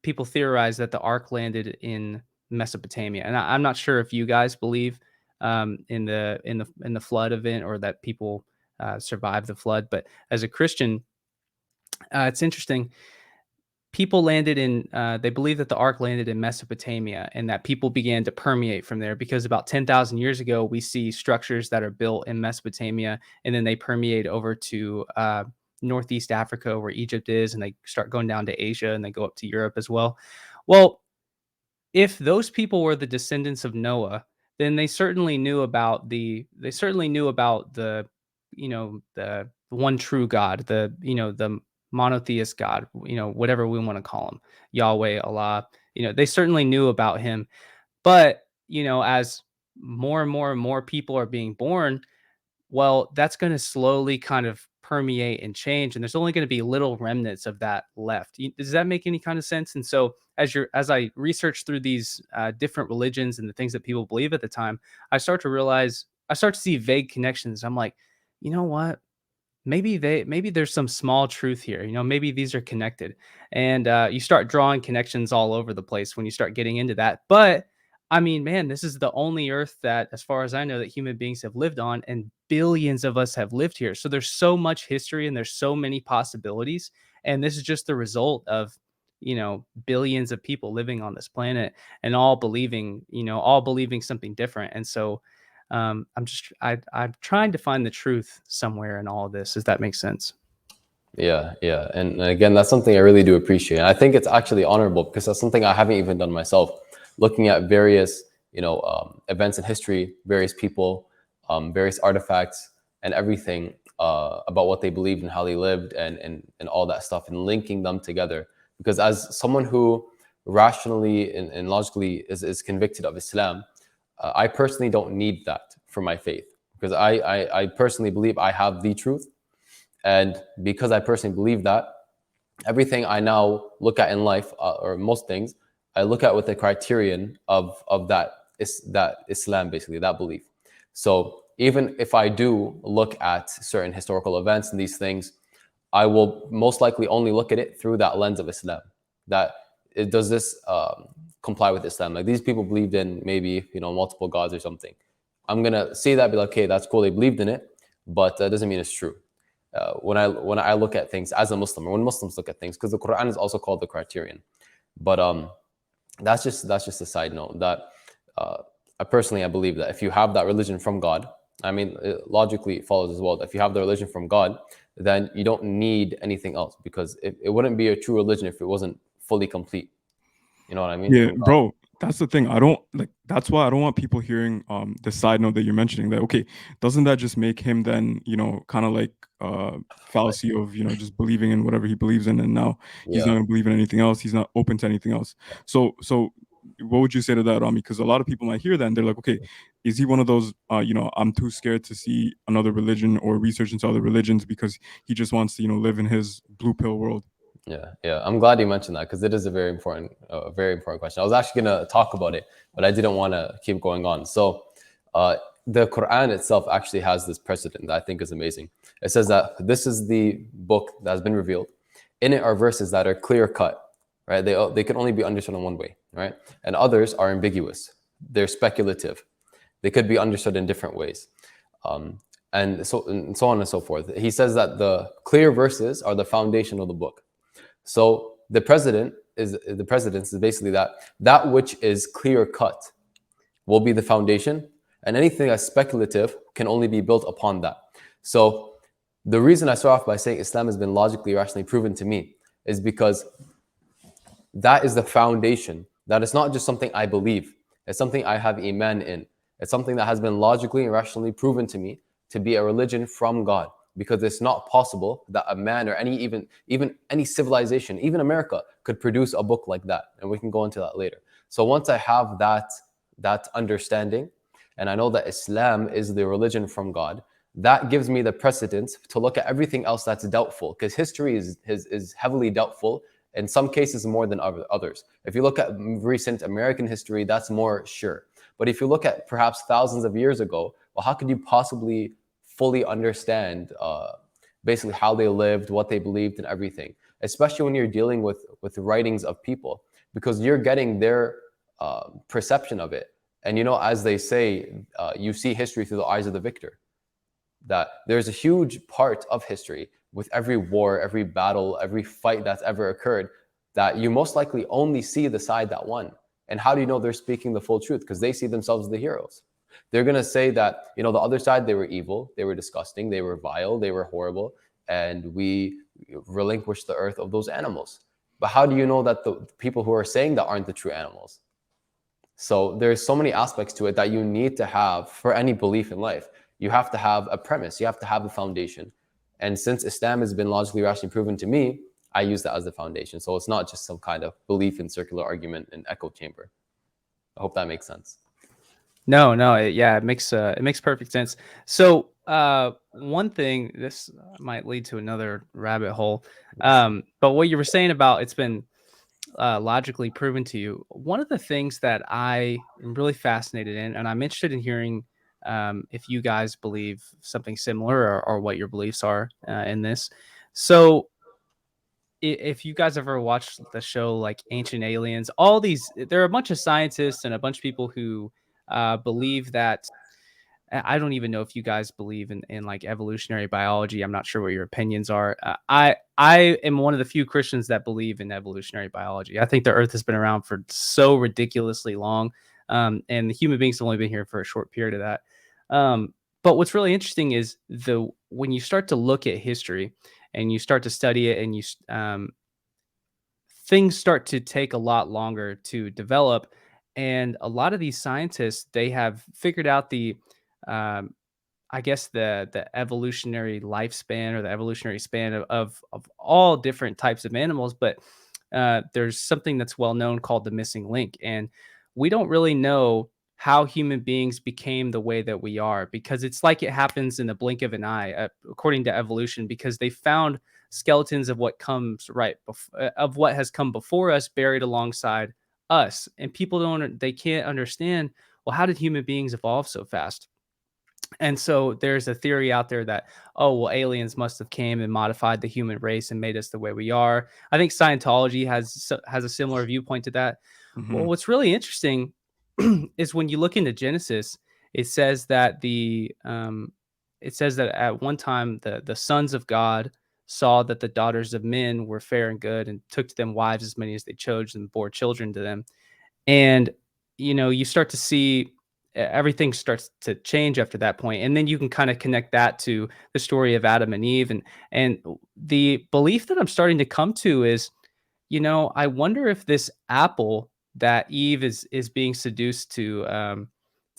people theorize that the ark landed in Mesopotamia, and I'm not sure if you guys believe in the flood event, or that people survived the flood. But as a Christian, it's interesting. People landed in they believe that the ark landed in Mesopotamia, and that people began to permeate from there, because about 10,000 years ago we see structures that are built in Mesopotamia, and then they permeate over to northeast Africa, where Egypt is, and they start going down to Asia, and they go up to Europe as well. Well, if those people were the descendants of Noah, then they certainly knew about the the one true God, the monotheist God, whatever we want to call him, Yahweh, Allah. They certainly knew about him. But as more and more and more people are being born, well, that's going to slowly kind of permeate and change, and there's only going to be little remnants of that left. Does that make any kind of sense? And so, as I research through these different religions and the things that people believe at the time, I start to see vague connections. I'm like, you know what? Maybe there's some small truth here. Maybe these are connected, and you start drawing connections all over the place when you start getting into that. But I mean, man, this is the only earth that, as far as I know, that human beings have lived on, and billions of us have lived here. So there's so much history, and there's so many possibilities, and this is just the result of billions of people living on this planet, and all believing something different. And so I'm trying to find the truth somewhere in all of this. Does that make sense? Yeah, yeah. And again, that's something I really do appreciate. And I think it's actually honorable, because that's something I haven't even done myself. Looking at various, events in history, various people, various artifacts, and everything about what they believed and how they lived, and all that stuff, and linking them together. Because as someone who rationally and logically is convicted of Islam, I personally don't need that for my faith, because I personally believe I have the truth. And because I personally believe that, everything I now look at in life, or most things, I look at with the criterion of that Islam, basically, that belief. So even if I do look at certain historical events and these things, I will most likely only look at it through that lens of Islam. Does this comply with Islam? Like, these people believed in maybe multiple gods or something. I'm gonna see that, be like, okay, that's cool, they believed in it, but that doesn't mean it's true. When I look at things as a Muslim, or when Muslims look at things, because the Quran is also called the criterion. But that's just a side note. That I believe that if you have that religion from God, I mean, logically it follows as well that if you have the religion from God, then you don't need anything else, because it wouldn't be a true religion if it wasn't fully complete. You know what I mean? Yeah, From God. bro, that's the thing. I don't like That's why I don't want people hearing the side note that you're mentioning, that okay, doesn't that just make him then, kind of like fallacy of, just believing in whatever he believes in, and now he's not Yeah. gonna believe in anything else, he's not open to anything else. So what would you say to that, Rami? Because a lot of people might hear that and they're like, okay, is he one of those I'm too scared to see another religion or research into other religions because he just wants to, live in his blue pill world? Yeah. I'm glad you mentioned that, because it is a very important question. I was actually gonna talk about it, but I didn't want to keep going on. So, the Quran itself actually has this precedent that I think is amazing. It says that this is the book that has been revealed. In it are verses that are clear cut, right? They can only be understood in one way, right? And others are ambiguous. They're speculative. They could be understood in different ways. And so on and so forth. He says that the clear verses are the foundation of the book. So the precedence is basically that which is clear cut will be the foundation, and anything that's speculative can only be built upon that. So the reason I start off by saying Islam has been logically, rationally proven to me is because that is the foundation. That is not just something I believe. It's something I have iman in. It's something that has been logically and rationally proven to me to be a religion from God. Because it's not possible that a man or even any civilization, even America, could produce a book like that. And we can go into that later. So once I have that understanding, and I know that Islam is the religion from God, that gives me the precedence to look at everything else that's doubtful. Because history is heavily doubtful, in some cases more than others. If you look at recent American history, that's more sure. But if you look at perhaps thousands of years ago, well, how could you possibly fully understand basically how they lived, what they believed, and everything. Especially when you're dealing with the writings of people, because you're getting their perception of it. And as they say, you see history through the eyes of the victor. That there's a huge part of history with every war, every battle, every fight that's ever occurred, that you most likely only see the side that won. And how do you know they're speaking the full truth? Because they see themselves as the heroes. They're going to say that, the other side, they were evil, they were disgusting, they were vile, they were horrible, and we relinquished the earth of those animals. But how do you know that the people who are saying that aren't the true animals? So there's so many aspects to it that you need to have for any belief in life. You have to have a premise, you have to have a foundation. And since Islam has been logically rationally proven to me, I use that as the foundation. So it's not just some kind of belief in circular argument and echo chamber. I hope that makes sense. No, it makes perfect sense. So one thing, this might lead to another rabbit hole, but what you were saying about it's been logically proven to you. One of the things that I am really fascinated in, and I'm interested in hearing if you guys believe something similar or what your beliefs are in this. So if you guys ever watched the show like Ancient Aliens, all these, there are a bunch of scientists and a bunch of people who believe that. I don't even know if you guys believe in like evolutionary biology. I'm not sure what your opinions are. I am one of the few Christians that believe in evolutionary biology. I think the Earth has been around for so ridiculously long, and the human beings have only been here for a short period of that. But what's really interesting is when you start to look at history and you start to study it, and things start to take a lot longer to develop. And a lot of these scientists, they have figured out um, I guess the evolutionary lifespan or the evolutionary span of all different types of animals. But there's something that's well known called the missing link, and we don't really know how human beings became the way that we are, because it's like it happens in the blink of an eye, according to evolution, because they found skeletons of what comes of what has come before us buried alongside us, and they can't understand, well, how did human beings evolve so fast? And so there's a theory out there that, oh, well, aliens must have came and modified the human race and made us the way we are. I think Scientology has a similar viewpoint to that. Well, Mhm. what's really interesting is when you look into Genesis, it says that at one time the sons of God saw that the daughters of men were fair and good, and took to them wives as many as they chose, and bore children to them. And you start to see everything starts to change after that point, and then you can kind of connect that to the story of Adam and Eve. And the belief that I'm starting to come to is, I wonder if this apple that Eve is being seduced to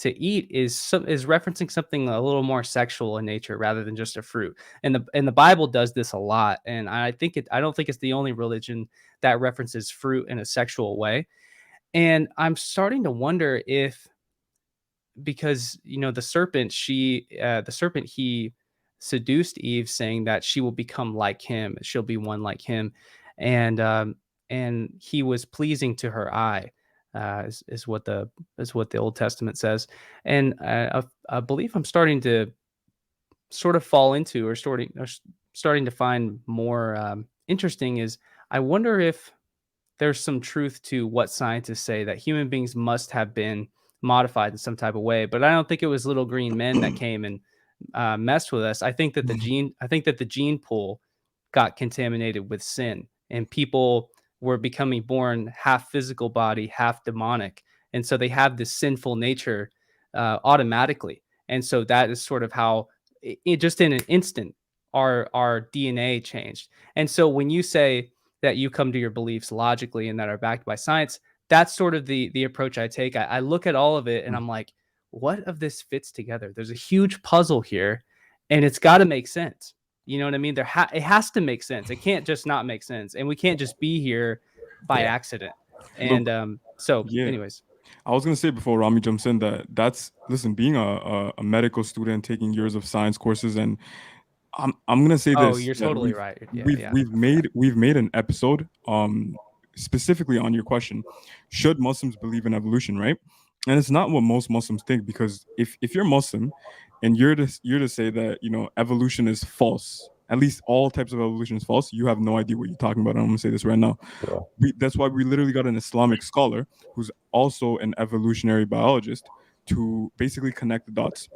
eat is referencing something a little more sexual in nature rather than just a fruit. And the Bible does this a lot, and I don't think it's the only religion that references fruit in a sexual way. And I'm starting to wonder if, because the serpent, he seduced Eve, saying that she will become like him, she'll be one like him, and he was pleasing to her eye, is what the Old Testament says. And I believe I'm starting to sort of fall into, starting to find more interesting, is I wonder if there's some truth to what scientists say, that human beings must have been modified in some type of way. But I don't think it was little green men that came and messed with us. I think that the gene pool got contaminated with sin, and people were becoming born half physical body, half demonic, and so they have this sinful nature automatically. And so that is sort of how just in an instant our DNA changed. And so when you say that you come to your beliefs logically and that are backed by science, that's sort of the approach I take. I look at all of it and I'm like, what of this fits together? There's a huge puzzle here, and it's got to make sense. You know what I mean? It has to make sense. It can't just not make sense, and we can't just be here by Yeah. accident. Look, And so, yeah. anyways, I was gonna say before Rami jumps in that listen, being a medical student taking years of science courses, and I'm gonna say oh, this, you're that totally right. Yeah, we've yeah. we've made an episode specifically on your question, should Muslims believe in evolution, right? And it's not what most Muslims think, because if you're Muslim and you're to say that evolution is false, at least all types of evolution is false, you have no idea what you're talking about. I'm gonna say this right now. That's why we literally got an Islamic scholar who's also an evolutionary biologist to basically connect the dots.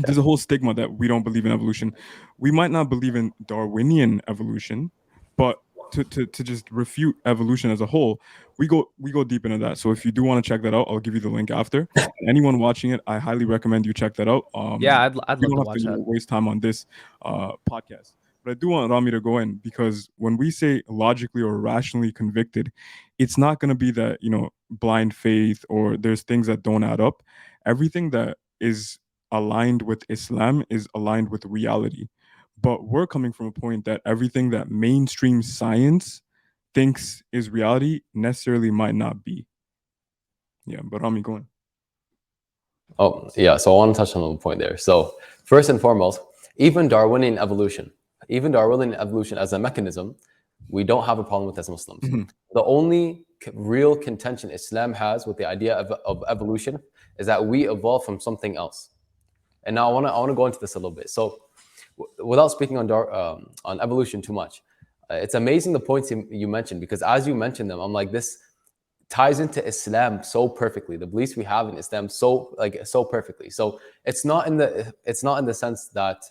There's a whole stigma that we don't believe in evolution. We might not believe in Darwinian evolution, but to just refute evolution as a whole, we go deep into that. So if you do want to check that out, I'll give you the link after. Anyone watching it, I highly recommend you check that out. Yeah, I'd We love don't to have to watch that. waste time on this podcast. But I do want Rami to go in, because when we say logically or rationally convicted, it's not going to be that, blind faith or there's things that don't add up. Everything that is aligned with Islam is aligned with reality. But we're coming from a point that everything that mainstream science thinks is reality necessarily might not be. Yeah, but Rami, go on. Oh, yeah. So I want to touch on a point there. So first and foremost, even Darwinian evolution as a mechanism, we don't have a problem with as Muslims. The only real contention Islam has with the idea of evolution is that we evolve from something else. And now I want to go into this a little bit. So without speaking on evolution too much, it's amazing the points you mentioned, because as you mentioned them, I'm like, this ties into Islam so perfectly. The beliefs we have in Islam so perfectly. So it's not in the sense that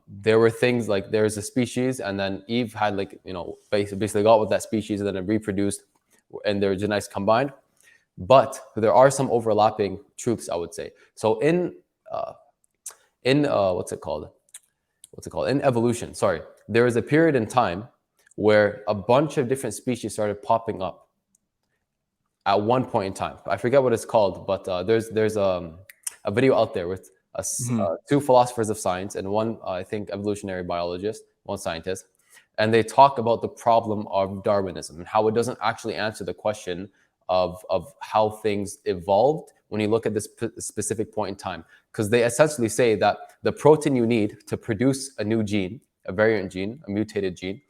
there were things like there's a species and then Eve had basically got with that species and then it reproduced and their genetics combined. But there are some overlapping truths, I would say. So in what's it called? In evolution, sorry, there is a period in time where a bunch of different species started popping up at one point in time. I forget what it's called, but there's a video out there with two philosophers of science and one, I think, evolutionary biologist, one scientist, and they talk about the problem of Darwinism and how it doesn't actually answer the question of how things evolved when you look at this specific point in time. Because they essentially say that the protein you need to produce a new gene, a variant gene, a mutated gene,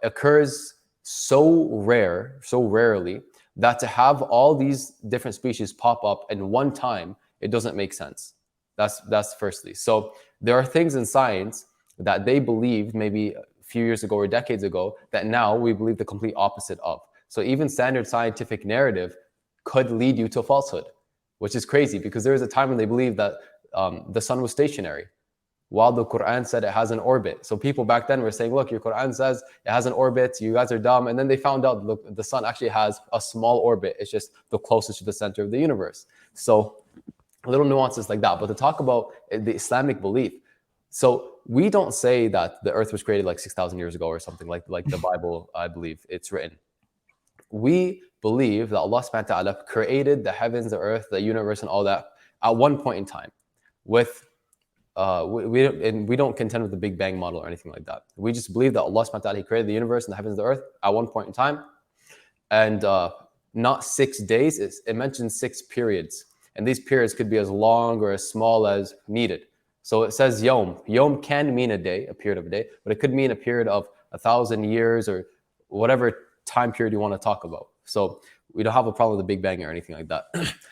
occurs so rarely, that to have all these different species pop up in one time, it doesn't make sense. That's firstly. So there are things in science that they believed maybe a few years ago or decades ago that now we believe the complete opposite of. So even standard scientific narrative could lead you to falsehood, which is crazy, because there was a time when they believed that the sun was stationary, while the Quran said it has an orbit. So people back then were saying, look, your Quran says it has an orbit, you guys are dumb. And then they found out, look, the sun actually has a small orbit. It's just the closest to the center of the universe. So little nuances like that. But to talk about the Islamic belief, so we don't say that the earth was created like 6,000 years ago or something like the Bible, I believe it's written. We believe that Allah subhanahu wa ta'ala created the heavens, the earth, the universe, and all that at one point in time. With we don't contend with the Big Bang model or anything like that. We just believe that Allah subhanahu wa ta'ala created the universe and the heavens and the earth at one point in time. And not 6 days, it mentions 6 periods. And these periods could be as long or as small as needed. So it says yom. Yom can mean a day, a period of a day, but it could mean a period of 1,000 years or whatever time period you want to talk about. So we don't have a problem with the Big Bang or anything like that.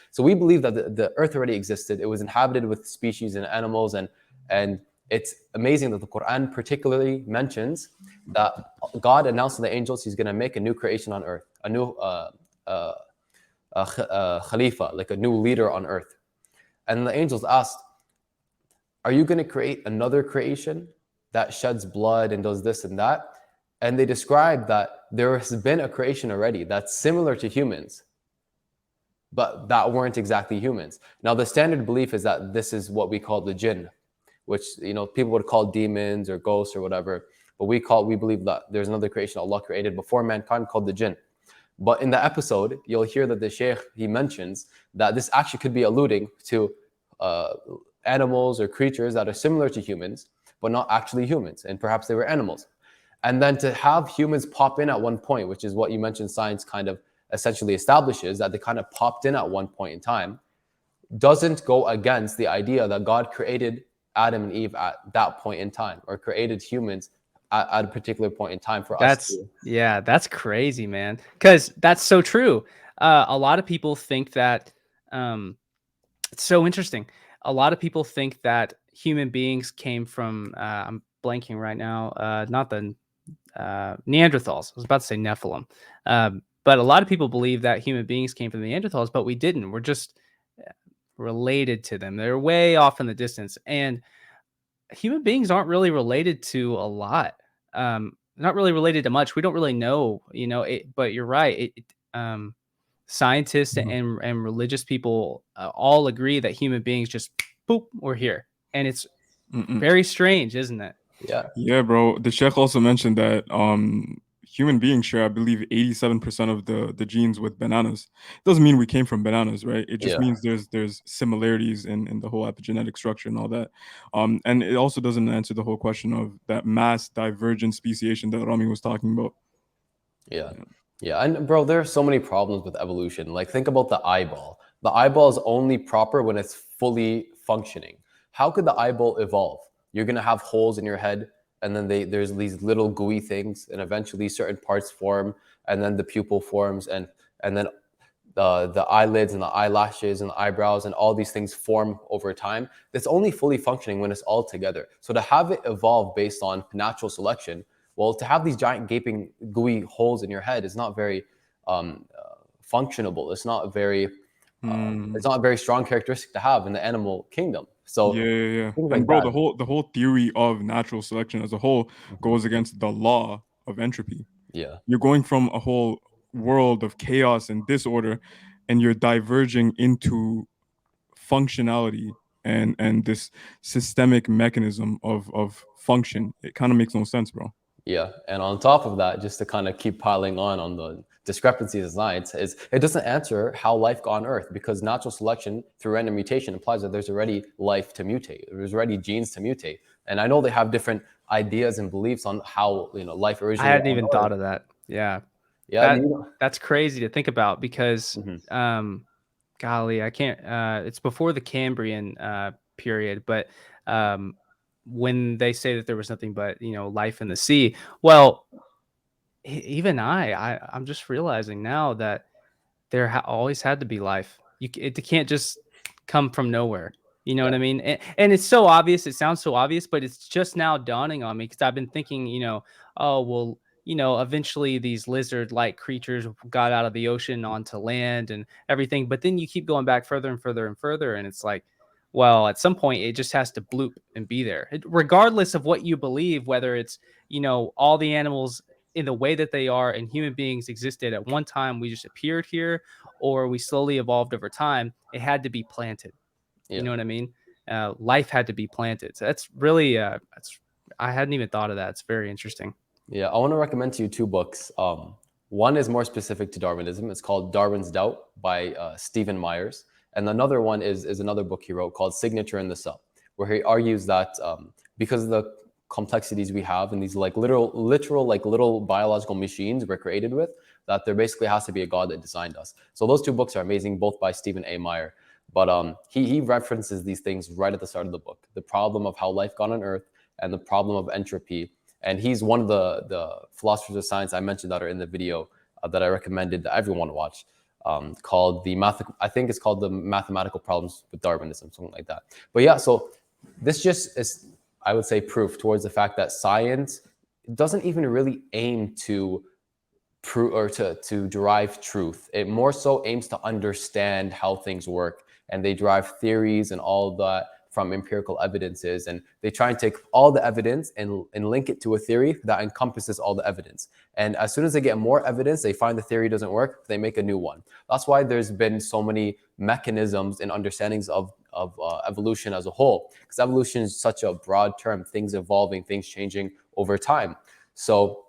So we believe that the earth already existed. It was inhabited with species and animals, and it's amazing that the Quran particularly mentions that God announced to the angels he's going to make a new creation on earth, a new Khalifa, like a new leader on earth. And the angels asked, are you going to create another creation that sheds blood and does this and that? And they describe that there has been a creation already that's similar to humans, but that weren't exactly humans. Now, the standard belief is that this is what we call the Jinn, which people would call demons or ghosts or whatever. But we believe that there's another creation Allah created before mankind called the Jinn. But in the episode, you'll hear that the Sheikh, he mentions that this actually could be alluding to animals or creatures that are similar to humans, but not actually humans, and perhaps they were animals. And then to have humans pop in at one point, which is what you mentioned science kind of essentially establishes, that they kind of popped in at one point in time, doesn't go against the idea that God created Adam and Eve at that point in time, or created humans at a particular point in time for us. Yeah, that's crazy, man. Because that's so true. A lot of people think that it's so interesting. A lot of people think that human beings came from blanking right now. Not the Neanderthals. I was about to say Nephilim. But a lot of people believe that human beings came from the Neanderthals, but we didn't. We're just related to them. They're way off in the distance. And human beings aren't really related to a lot. Not really related to much. We don't really know, but you're right. Scientists Mhm. and religious people all agree that human beings just boop, we're here. And it's Mm-mm. very strange, isn't it? Yeah. Yeah, bro. The Sheikh also mentioned that human beings share, I believe, 87% of the genes with bananas. Doesn't mean we came from bananas, right? It just Yeah. means there's similarities in the whole epigenetic structure and all that. And it also doesn't answer the whole question of that mass divergent speciation that Rami was talking about. Yeah. Yeah. And bro, there are so many problems with evolution. Like, think about the eyeball. The eyeball is only proper when it's fully functioning. How could the eyeball evolve? You're going to have holes in your head, and then there's these little gooey things, and eventually certain parts form, and then the pupil forms, and then the eyelids and the eyelashes and the eyebrows and all these things form over time. It's only fully functioning when it's all together. So to have it evolve based on natural selection, well, to have these giant gaping gooey holes in your head is not very functionable. It's not a very strong characteristic to have in the animal kingdom. So Yeah. things And like bro, that. the whole theory of natural selection as a whole goes against the law of entropy. Yeah. You're going from a whole world of chaos and disorder, and you're diverging into functionality and this systemic mechanism of function. It kind of makes no sense, bro. Yeah, and on top of that, just to kind of keep piling on the discrepancies in science, is it doesn't answer how life got on Earth, because natural selection through random mutation implies that there's already life to mutate. There's already genes to mutate, and I know they have different ideas and beliefs on how life I originated hadn't on even Earth. thought of that. Yeah. Yeah, That's crazy to think about because Mhm. golly, I can't it's before the Cambrian period, but when they say that there was nothing but, life in the sea, well, even I'm just realizing now that there always had to be life. It can't just come from nowhere. You know what I mean? And it's so obvious. It sounds so obvious, but it's just now dawning on me because I've been thinking, oh well, eventually these lizard-like creatures got out of the ocean onto land and everything. But then you keep going back further and further and further, and it's like, well, at some point it just has to bloop and be there, regardless of what you believe. Whether it's all the animals in the way that they are and human beings existed at one time, we just appeared here, or we slowly evolved over time. It had to be planted. You Yeah. know what I mean? Life had to be planted. So that's really I hadn't even thought of that. It's very interesting. Yeah, I want to recommend to you two books. One is more specific to Darwinism. It's called Darwin's Doubt by Stephen Myers, and another one is another book he wrote called Signature in the Cell, where he argues that because of the complexities we have and these like literal like little biological machines we're created with, that there basically has to be a God that designed us. So those two books are amazing, both by Stephen A. Meyer. But he references these things right at the start of the book: the problem of how life got on Earth and the problem of entropy. And he's one of the philosophers of science I mentioned that are in the video that I recommended that everyone watch, called I think it's called the Mathematical Problems with Darwinism, something like that. But yeah, so this just is, I would say, proof towards the fact that science doesn't even really aim to prove or to derive truth. It more so aims to understand how things work, and they derive theories and all that from empirical evidences, and they try and take all the evidence and link it to a theory that encompasses all the evidence. And as soon as they get more evidence, they find the theory doesn't work, they make a new one. That's why there's been so many mechanisms and understandings of evolution as a whole, because evolution is such a broad term: things evolving, things changing over time. So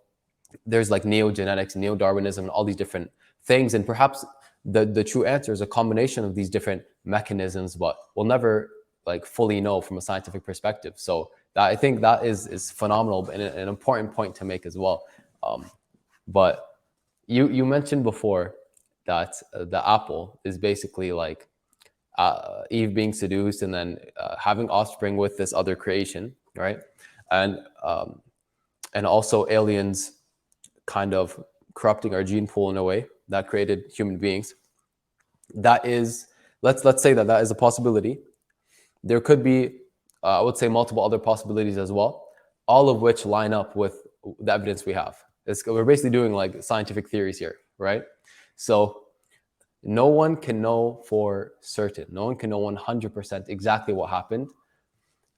there's like neo-genetics, neo-Darwinism, all these different things, and perhaps the true answer is a combination of these different mechanisms, but we'll never like fully know from a scientific perspective. So I think that is phenomenal and an important point to make as well. But you mentioned before that the apple is basically like Eve being seduced and then having offspring with this other creation, right? And also aliens kind of corrupting our gene pool in a way that created human beings. That is, let's say that is a possibility. There could be, I would say, multiple other possibilities as well. all of which line up with the evidence we have. We're basically doing like scientific theories here, right? So no one can know for certain. No one can know 100% exactly what happened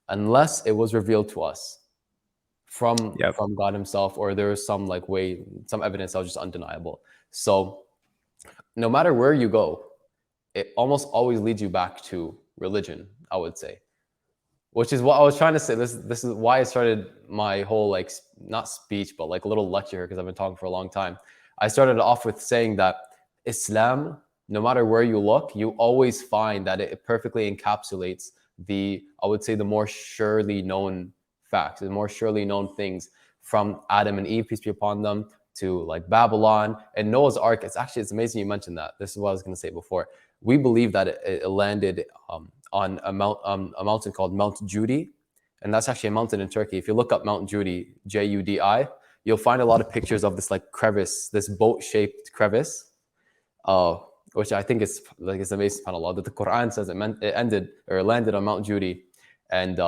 unless it was revealed to us from God himself, or there is some like way, some evidence that was just undeniable. So no matter where you go, it almost always leads you back to religion, I would say. Which is what I was trying to say. This is why I started my whole like not speech, but like a little lecture here, because I've been talking for a long time. I started off with saying that Islam, no matter where you look, you always find that it perfectly encapsulates I would say, the more surely known facts, the more surely known things, from Adam and Eve, peace be upon them, to like Babylon and Noah's Ark. It's amazing you mentioned that. This is what I was going to say before. We believe that it landed on a mountain called Mount Judi, and that's actually a mountain in Turkey. If you look up Mount Judi, Judi, you'll find a lot of pictures of this like crevice, this boat-shaped crevice, which I think is like, it's amazing, subhanAllah, that the Quran says it ended or landed on Mount Judi, and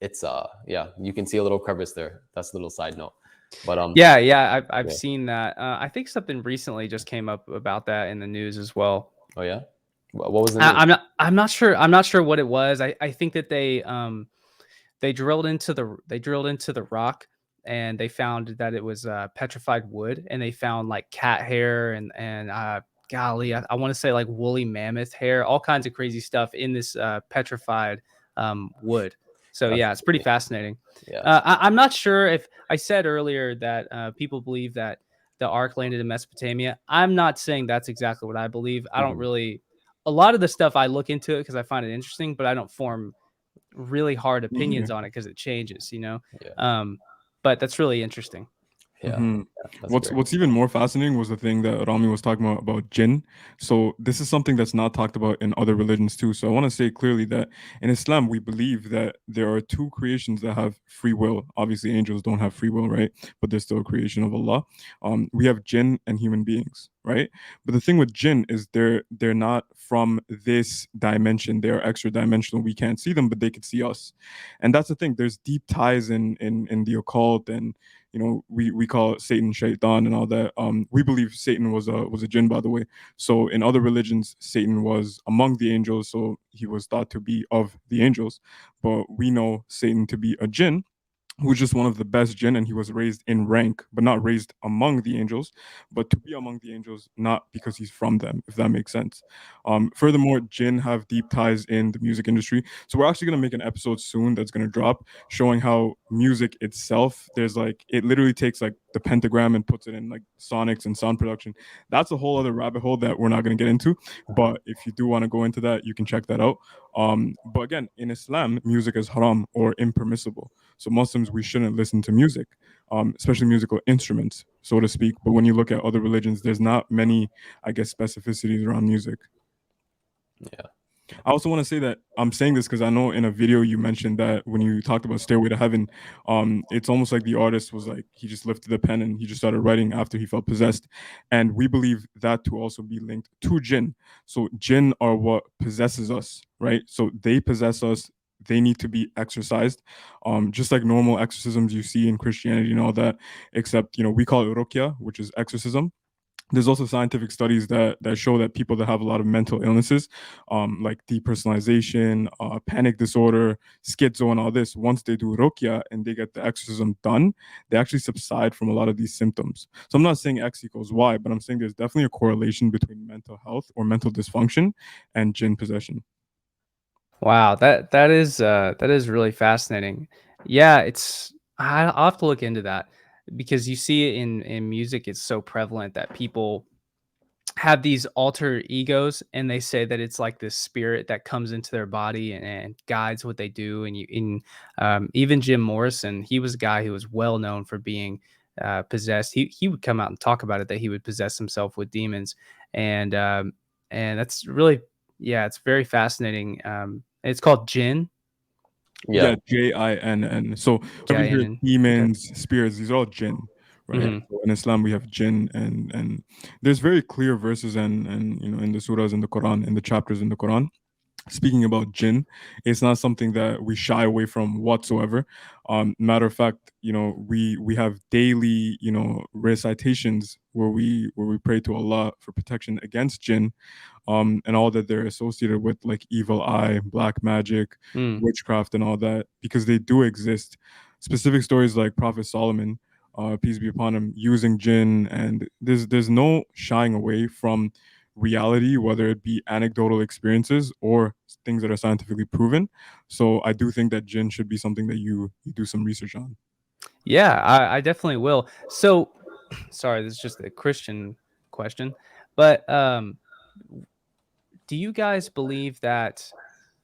it's yeah, you can see a little crevice there. That's a little side note. But I've seen that. I think something recently just came up about that in the news as well. Oh yeah, what was the news? I'm not sure. I'm not sure what it was. I think that they drilled into the rock, and they found that it was petrified wood, and they found like cat hair and golly, I want to say like woolly mammoth hair, all kinds of crazy stuff in this petrified wood. So yeah, it's pretty fascinating. Yeah. I'm not sure if I said earlier that people believe that the ark landed in Mesopotamia. I'm not saying that's exactly what I believe. I don't really. A lot of the stuff I look into it because I find it interesting, but I don't form really hard opinions on it because it changes, you know. But that's really interesting. Yeah. What's even more fascinating was the thing that Rami was talking about jinn. So this is something that's not talked about in other religions too. So I want to say clearly that in Islam we believe that there are two creations that have free will. Obviously, angels don't have free will, right? But they're still a creation of Allah. We have jinn and human beings, right? But the thing with jinn is they're not from this dimension. They're extra dimensional. We can't see them, but they could see us, and that's the thing. There's deep ties in the occult, and you know, we call it Satan, Shaitan, and all that. We believe Satan was a jinn, by the way. So in other religions, Satan was among the angels, so he was thought to be of the angels. But we know Satan to be a jinn, who's just one of the best jinn, and he was raised in rank, but not raised among the angels, but to be among the angels, not because he's from them, if that makes sense. Furthermore, jinn have deep ties in the music industry. So we're actually going to make an episode soon that's going to drop showing how music itself, there's like, it literally takes like the pentagram and puts it in like sonics and sound production. That's a whole other rabbit hole that we're not going to get into. But if you do want to go into that, you can check that out. But again, in Islam, music is haram or impermissible. So Muslims, we shouldn't listen to music, especially musical instruments, so to speak. But when you look at other religions, there's not many, I guess, specificities around music. Yeah. I also want to say that I'm saying this because I know in a video you mentioned that when you talked about Stairway to Heaven, it's almost like the artist was like, he just lifted the pen and he just started writing after he felt possessed. And we believe that to also be linked to jinn. So jinn are what possesses us, right? So they possess us. They need to be exorcised, just like normal exorcisms you see in Christianity and all that, except, you know, we call it ruqya, which is exorcism. There's also scientific studies that show that people that have a lot of mental illnesses, like depersonalization, panic disorder, schizo, and all this, once they do ruqya and they get the exorcism done, they actually subside from a lot of these symptoms. So I'm not saying X equals Y, but I'm saying there's definitely a correlation between mental health or mental dysfunction and jinn possession. Wow, that is really fascinating. Yeah, I'll have to look into that because you see it in music. It's so prevalent that people have these alter egos, and they say that it's like this spirit that comes into their body and guides what they do. And even Jim Morrison, he was a guy who was well known for being possessed. He would come out and talk about it, that he would possess himself with demons, and that's really, yeah, it's very fascinating. It's called Jinn. Yeah, Jinn. So whenever you hear Jinn. demons, spirits, these are all jinn, right? So in Islam, we have jinn, and there's very clear verses and you know, in the surahs in the Quran, in the chapters in the Quran, speaking about jinn, it's not something that we shy away from whatsoever. Matter of fact, we have daily, recitations where we pray to Allah for protection against jinn, and all that they're associated with, like evil eye, black magic, Mm. witchcraft, and all that, because they do exist. Specific stories like Prophet Solomon, peace be upon him, using jinn, and there's no shying away from reality, whether it be anecdotal experiences or things that are scientifically proven. So I do think that jinn should be something that you do some research on. Yeah, I definitely will. So, sorry, this is just a Christian question, but do you guys believe that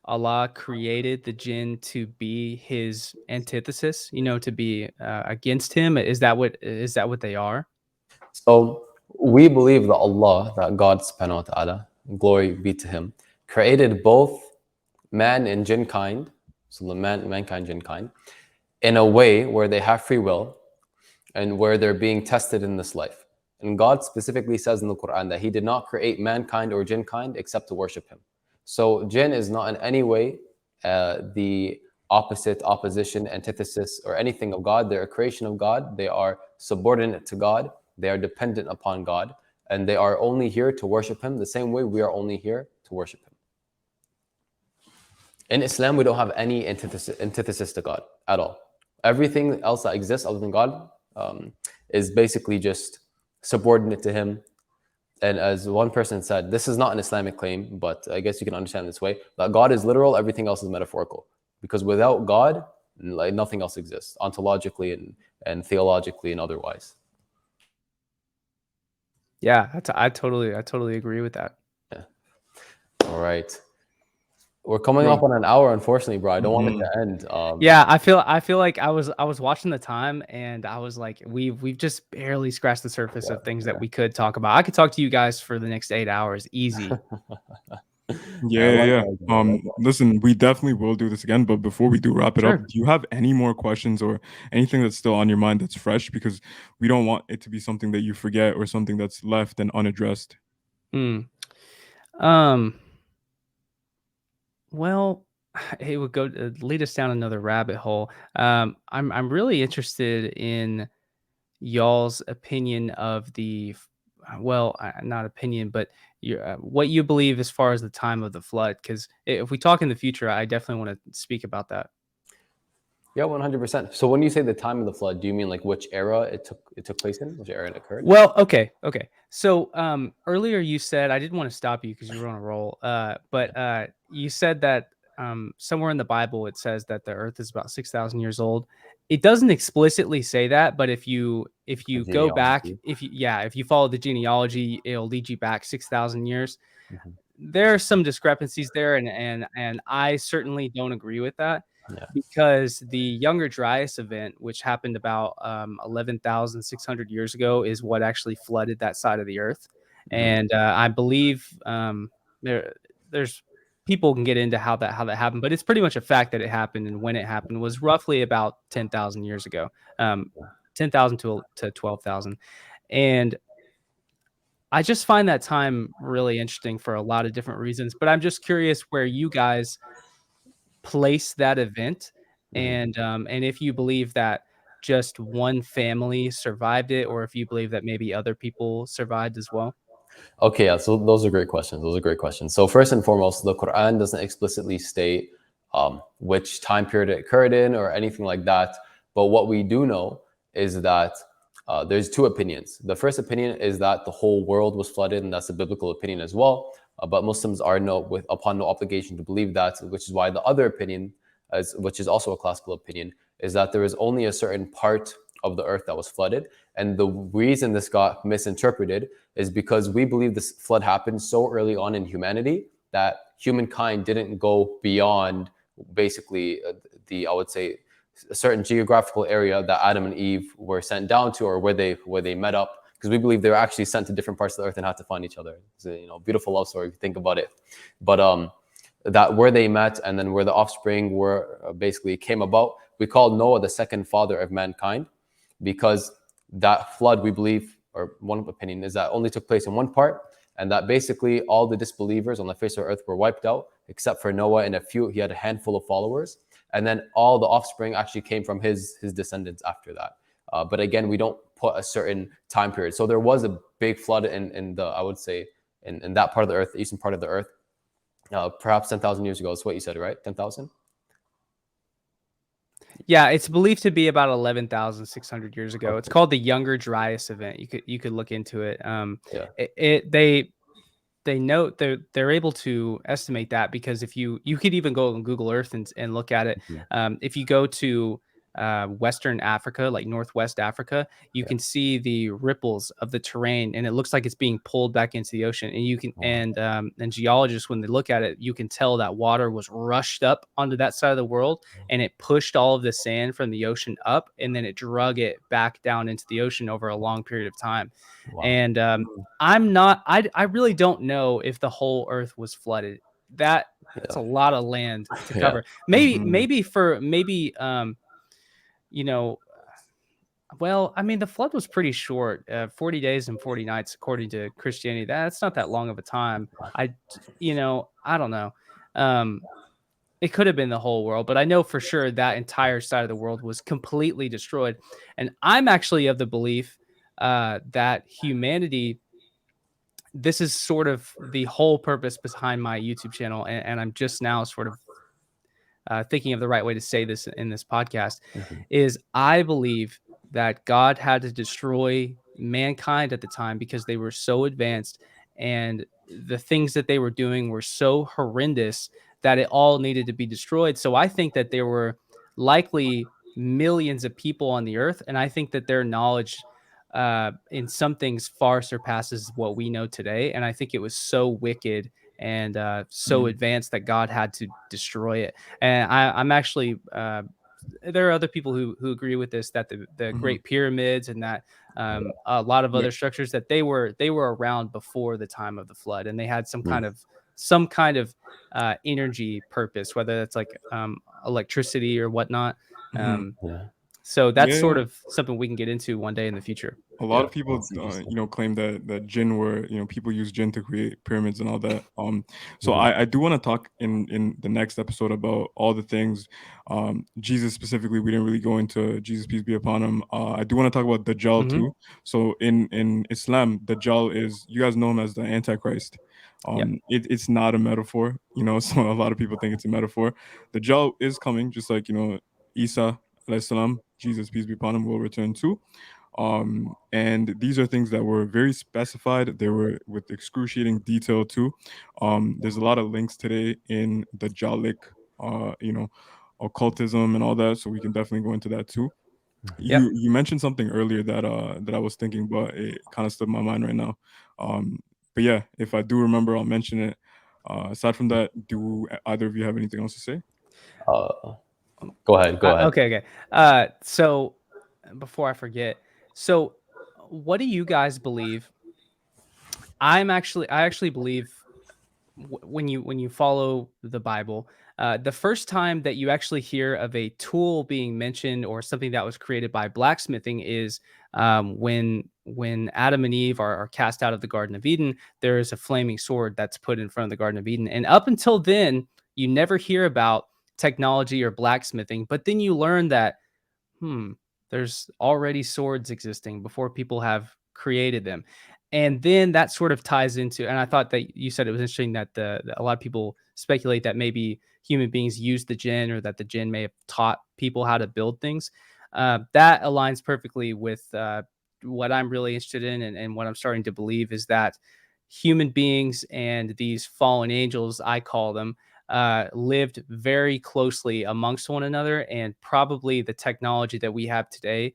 Allah created the jinn to be his antithesis? To be against him. Is that what they are? So we believe that Allah, that God subhanahu wa ta'ala, glory be to him, created both man and jinn kind, so the mankind, jinn kind, in a way where they have free will and where they're being tested in this life. And God specifically says in the Quran that he did not create mankind or jinn kind except to worship him. So jinn is not in any way the opposite, opposition, antithesis, or anything of God. They're a creation of God. They are subordinate to God. They are dependent upon God. And they are only here to worship him the same way we are only here to worship him. In Islam, we don't have any antithesis to God at all. Everything else that exists other than God is basically just subordinate to him. And as one person said, this is not an Islamic claim, but I guess you can understand it this way, that God is literal, everything else is metaphorical. Because without God, like nothing else exists, ontologically and theologically and otherwise. Yeah, I totally agree with that. Yeah. All right. We're coming up on an hour, unfortunately, bro. I don't want it to end. Yeah, I feel like I was watching the time and I was like, we've just barely scratched the surface of things that we could talk about. I could talk to you guys for the next 8 hours, easy. Yeah. Listen, we definitely will do this again, but before we do wrap it Sure. up, do you have any more questions or anything that's still on your mind that's fresh? Because we don't want it to be something that you forget or something that's left and unaddressed. Hmm. Well, it would lead us down another rabbit hole. I'm really interested in y'all's opinion of well, not opinion, but what you believe as far as the time of the flood. Because if we talk in the future, I definitely want to speak about that. Yeah, 100%. So when you say the time of the flood, do you mean like which era it took place in? Which era it occurred? Well, okay. So earlier you said, I didn't want to stop you because you were on a roll. But you said that somewhere in the Bible it says that the Earth is about 6,000 years old. It doesn't explicitly say that, but if you go back, Genealogy. if you follow the genealogy, it'll lead you back 6,000 years. Mhm. There are some discrepancies there, and I certainly don't agree with that. Yeah. Because the Younger Dryas event, which happened about 11,600 years ago, is what actually flooded that side of the earth. And I believe there's people can get into how that happened, but it's pretty much a fact that it happened. And when it happened was roughly about 10,000 years ago, 10,000 to 12,000. And I just find that time really interesting for a lot of different reasons. But I'm just curious where you guys place that event, and if you believe that just one family survived it, or if you believe that maybe other people survived as well. Okay, yeah, so those are great questions. Those are great questions. So first and foremost, the Quran doesn't explicitly state which time period it occurred in or anything like that. But what we do know is that there's two opinions. The first opinion is that the whole world was flooded, and that's a biblical opinion as well. But Muslims are upon no obligation to believe that, which is why the other opinion, which is also a classical opinion, is that there is only a certain part of the earth that was flooded. And the reason this got misinterpreted is because we believe this flood happened so early on in humanity that humankind didn't go beyond basically I would say, a certain geographical area that Adam and Eve were sent down to, or where they met up. Because we believe they were actually sent to different parts of the earth and had to find each other. It's a beautiful love story if you think about it. But that where they met and then where the offspring were basically came about, we call Noah the second father of mankind, because that flood, we believe, or one opinion is that only took place in one part, and that basically all the disbelievers on the face of the earth were wiped out except for Noah and a few. He had a handful of followers, and then all the offspring actually came from his descendants after that. But again, we don't put a certain time period. So there was a big flood in the, I would say, in that part of the earth, the eastern part of the earth, perhaps 10,000 years ago. That's what you said, right? 10,000. Yeah, it's believed to be about 11,600 years ago. It's called the Younger Dryas event. You could look into it. Yeah. They note they're able to estimate that because if you could even go on Google Earth and look at it. If you go to Western Africa, like Northwest Africa, you can see the ripples of the terrain, and it looks like it's being pulled back into the ocean. And you can and geologists, when they look at it, you can tell that water was rushed up onto that side of the world, and it pushed all of the sand from the ocean up, and then it drug it back down into the ocean over a long period of time. And I really don't know if the whole earth was flooded. That's a lot of land to cover. Maybe you know, well, I mean, the flood was pretty short, 40 days and 40 nights, according to Christianity. That's not that long of a time. I don't know. It could have been the whole world, but I know for sure that entire side of the world was completely destroyed. And I'm actually of the belief that humanity, this is sort of the whole purpose behind my YouTube channel. And I'm just now sort of thinking of the right way to say this in this podcast, is I believe that God had to destroy mankind at the time because they were so advanced and the things that they were doing were so horrendous that it all needed to be destroyed. So I think that there were likely millions of people on the earth, and I think that their knowledge in some things far surpasses what we know today. And I think it was so wicked and so advanced that God had to destroy it. And I'm actually there are other people who agree with this, that the Great Pyramids and that a lot of other structures, that they were around before the time of the flood, and they had some kind of energy purpose, whether that's like electricity or whatnot. So that's sort of something we can get into one day in the future. A lot of people, claim that Jinn were, people use Jinn to create pyramids and all that. So I do want to talk in the next episode about all the things. Jesus specifically, we didn't really go into Jesus, peace be upon him. I do want to talk about Dajjal too. So in Islam, Dajjal is, you guys know him as the Antichrist. It's not a metaphor, so a lot of people think it's a metaphor. Dajjal is coming, just like, Isa alayhi salam, Jesus, peace be upon him, will return too. And these are things that were very specified. They were with excruciating detail too. There's a lot of links today in the Jalic, occultism and all that. So we can definitely go into that too. You mentioned something earlier that I was thinking, but it kind of stood in my mind right now. But yeah, if I do remember, I'll mention it. Aside from that, do either of you have anything else to say? Go ahead. Okay. So before I forget, so what do you guys believe? I actually believe when you follow the Bible, the first time that you actually hear of a tool being mentioned or something that was created by blacksmithing is when Adam and Eve are cast out of the Garden of Eden. There is a flaming sword that's put in front of the Garden of Eden, and up until then, you never hear about technology or blacksmithing. But then you learn that there's already swords existing before people have created them. And then that sort of ties into, and I thought that you said it was interesting that a lot of people speculate that maybe human beings used the Jinn, or that the Jinn may have taught people how to build things. That aligns perfectly with what I'm really interested in, and what I'm starting to believe is that human beings and these fallen angels, I call them, lived very closely amongst one another, and probably the technology that we have today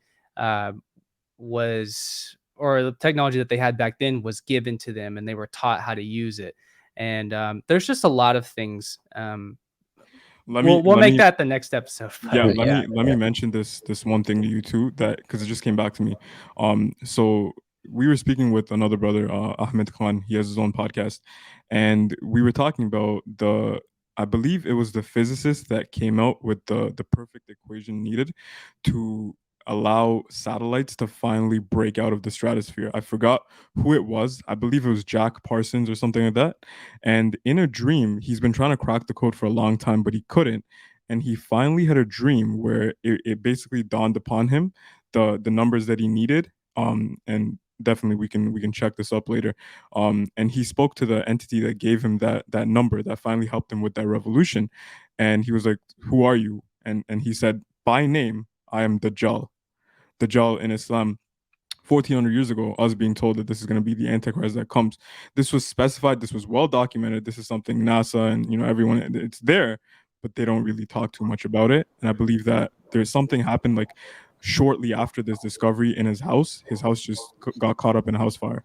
or the technology that they had back then was given to them, and they were taught how to use it. And there's just a lot of things. We'll make that the next episode. Let me mention this one thing to you too, that because it just came back to me. So we were speaking with another brother, Ahmed Khan. He has his own podcast, and we were talking about I believe it was the physicist that came out with the perfect equation needed to allow satellites to finally break out of the stratosphere. I forgot who it was. I believe it was Jack Parsons or something like that. And in a dream, he's been trying to crack the code for a long time, but he couldn't. And he finally had a dream where it basically dawned upon him the numbers that he needed. And definitely we can check this up later. And he spoke to the entity that gave him that number that finally helped him with that revolution. And he was like, "Who are you?" And he said, "By name, I am Dajjal." Dajjal in Islam, 1400 years ago, us being told that this is going to be the Antichrist that comes. This was specified. This was well documented. This is something NASA and everyone, it's there, but they don't really talk too much about it. And I believe that there's something happened like shortly after this discovery in his house. His house just got caught up in a house fire.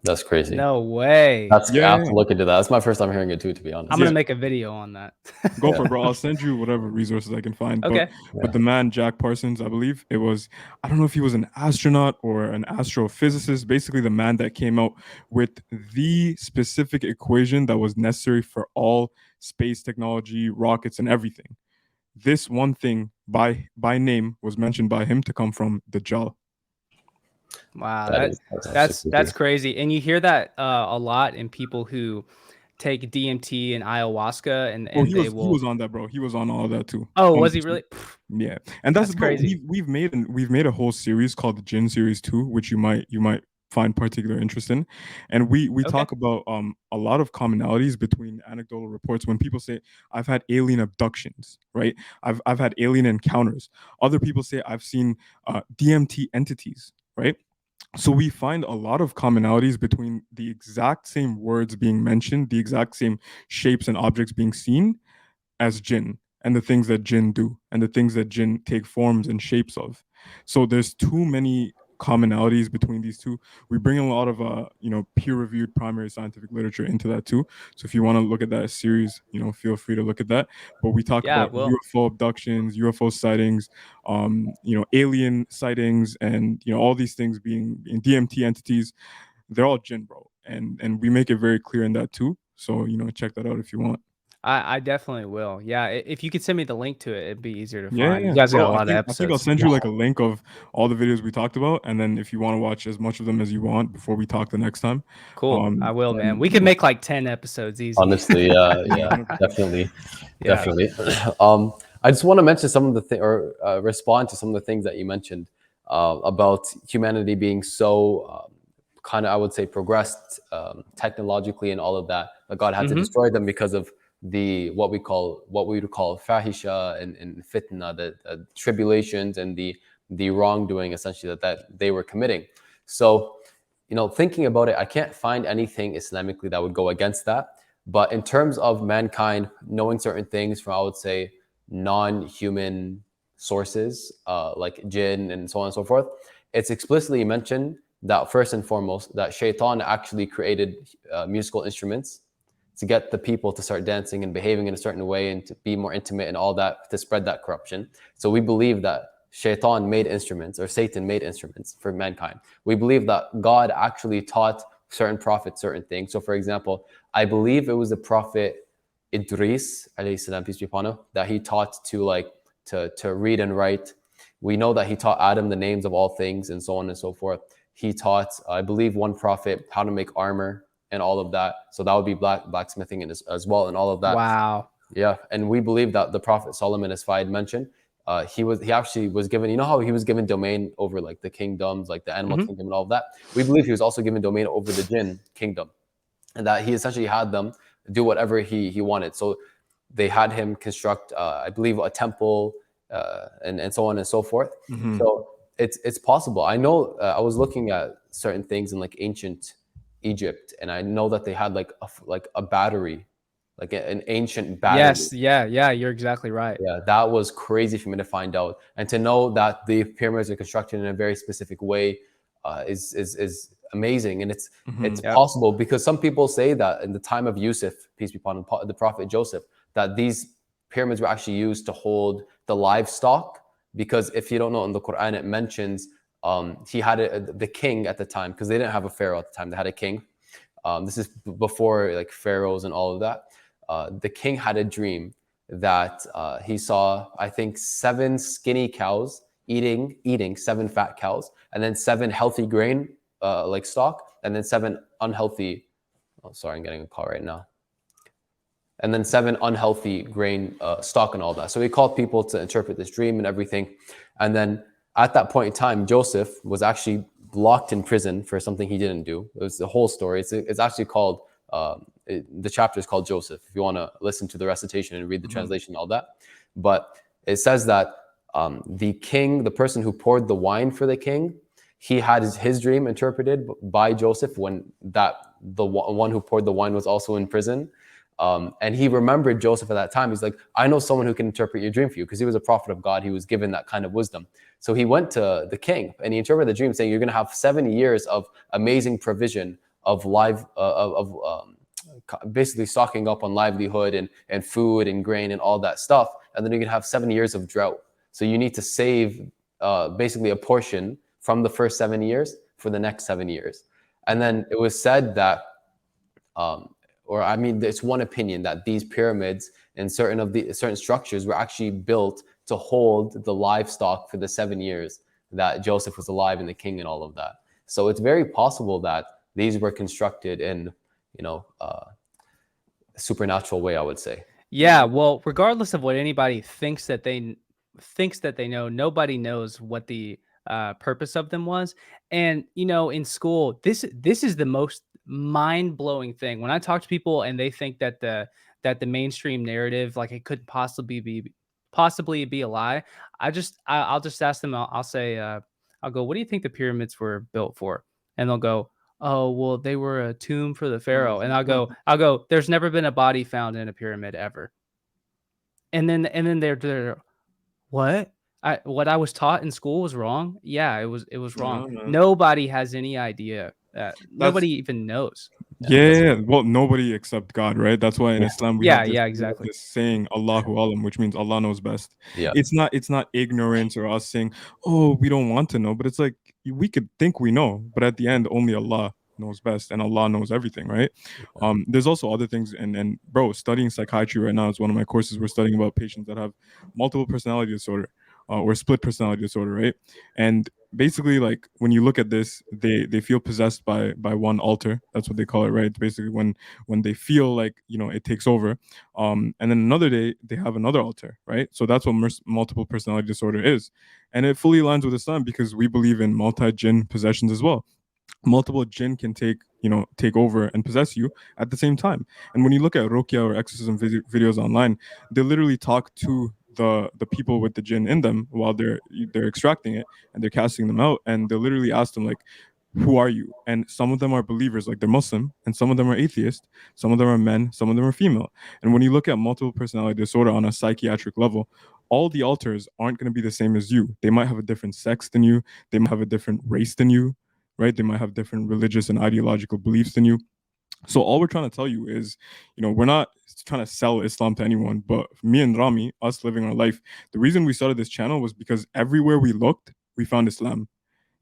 That's crazy. No way. I have Yeah. to look into that. That's my first time hearing it too, to be honest. I'm gonna make a video on that. Go for it, bro. I'll send you whatever resources I can find. Okay. But the man, Jack Parsons, I believe it was, I don't know if he was an astronaut or an astrophysicist, basically the man that came out with the specific equation that was necessary for all space technology, rockets, and everything. This one thing by name was mentioned by him to come from Dajjal. Wow, that's that's crazy. And you hear that a lot in people who take DMT and ayahuasca, and Oh, he they was on that, bro. He was on all of that too. Oh, was he really? Yeah, and that's bro, crazy. We've made a whole series called the Jinn series 2, which you might find particular interest in, and we talk about a lot of commonalities between anecdotal reports when people say I've had alien abductions, right? I've had alien encounters. Other people say I've seen DMT entities, right? So we find a lot of commonalities between the exact same words being mentioned, the exact same shapes and objects being seen as Jinn, and the things that Jinn do, and the things that Jinn take forms and shapes of. So there's too many commonalities between these two. We bring a lot of peer-reviewed primary scientific literature into that too. So if you want to look at that series, feel free to look at that. But we talk about UFO abductions, UFO sightings, alien sightings, and all these things being in DMT entities. They're all Jinn, bro, and we make it very clear in that too. So check that out if you want. I definitely will. Yeah, if you could send me the link to it, it'd be easier to Yeah, find. yeah. You guys got Bro, a lot of I episodes. think I'll send you like a link of all the videos we talked about, and then if you want to watch as much of them as you want before we talk the next time. Cool. I will, man. We could make like 10 episodes easy. Honestly, yeah, definitely. I just want to mention some of the respond to some of the things that you mentioned about humanity being so kind of, I would say, progressed technologically and all of that. But God had to destroy them because of what we would call fahisha and fitna, the tribulations and the wrongdoing essentially that they were committing. So thinking about it, I can't find anything Islamically that would go against that. But in terms of mankind knowing certain things from, I would say, non-human sources like jinn and so on and so forth, it's explicitly mentioned that first and foremost that shaitan actually created musical instruments to get the people to start dancing and behaving in a certain way and to be more intimate and all that, to spread that corruption. So we believe that shaitan made instruments, or Satan made instruments for mankind. We believe that God actually taught certain prophets certain things. So for example, I believe it was the prophet Idris, alayhi salam, peace be upon him, that he taught to read and write. We know that he taught Adam the names of all things and so on and so forth. He taught, I believe, one prophet how to make armor and all of that. So that would be blacksmithing as well and all of that. Wow. Yeah. And we believe that the Prophet Solomon, as Faiad mentioned, he actually was given, how he was given domain over like the kingdoms, like the animal kingdom and all of that. We believe he was also given domain over the jinn kingdom, and that he essentially had them do whatever he wanted. So they had him construct, I believe, a temple and so on and so forth. So it's possible. I know I was looking at certain things in like ancient Egypt, and I know that they had like a battery, like an ancient battery. Yes, yeah, you're exactly right. Yeah, that was crazy for me to find out, and to know that the pyramids are constructed in a very specific way is amazing, and it's possible because some people say that in the time of Yusuf, peace be upon him, the prophet Joseph, that these pyramids were actually used to hold the livestock. Because if you don't know, in the Quran it mentions he had the king at the time, because they didn't have a pharaoh at the time, they had a king. This is before like pharaohs and all of that. The king had a dream that he saw, I think, 7 skinny cows eating 7 fat cows, and then 7 healthy grain like stock, and then 7 unhealthy. Oh, sorry, I'm getting a call right now. And then 7 unhealthy grain stock and all that. So he called people to interpret this dream and everything. And then at that point in time, Joseph was actually locked in prison for something he didn't do. It was the whole story. It's actually called, the chapter is called Joseph, if you want to listen to the recitation and read the translation and all that. But it says that the king, the person who poured the wine for the king, he had his dream interpreted by Joseph when the one who poured the wine was also in prison. And he remembered Joseph at that time. He's like, I know someone who can interpret your dream for you, because he was a prophet of God. He was given that kind of wisdom. So he went to the king and he interpreted the dream saying, you're going to have 7 years of amazing provision of basically stocking up on livelihood and food and grain and all that stuff. And then you're going to have 7 years of drought. So you need to save basically a portion from the first 7 years for the next 7 years. And then it was said that, it's one opinion that these pyramids and certain structures were actually built to hold the livestock for the 7 years that Joseph was alive and the king and all of that. So it's very possible that these were constructed in, a supernatural way, I would say. Yeah, well, regardless of what anybody thinks that they know, nobody knows what the purpose of them was. And in school, this is the most mind-blowing thing. When I talk to people and they think that the mainstream narrative, like, it could possibly be a lie, I'll just ask them. I'll say, I'll go, what do you think the pyramids were built for? And they'll go, oh, well, they were a tomb for the pharaoh. And I'll go, there's never been a body found in a pyramid ever. And then they're what? What I was taught in school was wrong. Yeah, it was wrong. No. Nobody has any idea. That's Nobody even knows. Yeah, well, nobody except God, right? That's why in Islam we have Yeah, we have exactly. this saying, Allahu Alam, which means Allah knows best. Yeah. It's not ignorance or us saying, oh, we don't want to know, but it's like we could think we know, but at the end, only Allah knows best, and Allah knows everything, right? There's also other things, and bro, studying psychiatry right now is one of my courses. We're studying about patients that have multiple personality disorder or split personality disorder, right? And basically, like, when you look at this, they feel possessed by one alter. That's what they call it, right? It's basically when they feel like, it takes over. And then another day they have another alter, right? So that's what multiple personality disorder is. And it fully aligns with Islam, because we believe in multi-jinn possessions as well. Multiple jinn can take over and possess you at the same time. And when you look at ruqya or exorcism videos online, they literally talk to the people with the jinn in them while they're extracting it, and they're casting them out, and they literally ask them, like, who are you? And some of them are believers, like they're Muslim, and some of them are atheist, some of them are men, some of them are female. And when you look at multiple personality disorder on a psychiatric level, all the alters aren't going to be the same as you. They might have a different sex than you, they might have a different race than you, right? They might have different religious and ideological beliefs than you. So all we're trying to tell you is, we're not trying to sell Islam to anyone, but me and Rami, us living our life, the reason we started this channel was because everywhere we looked, we found Islam.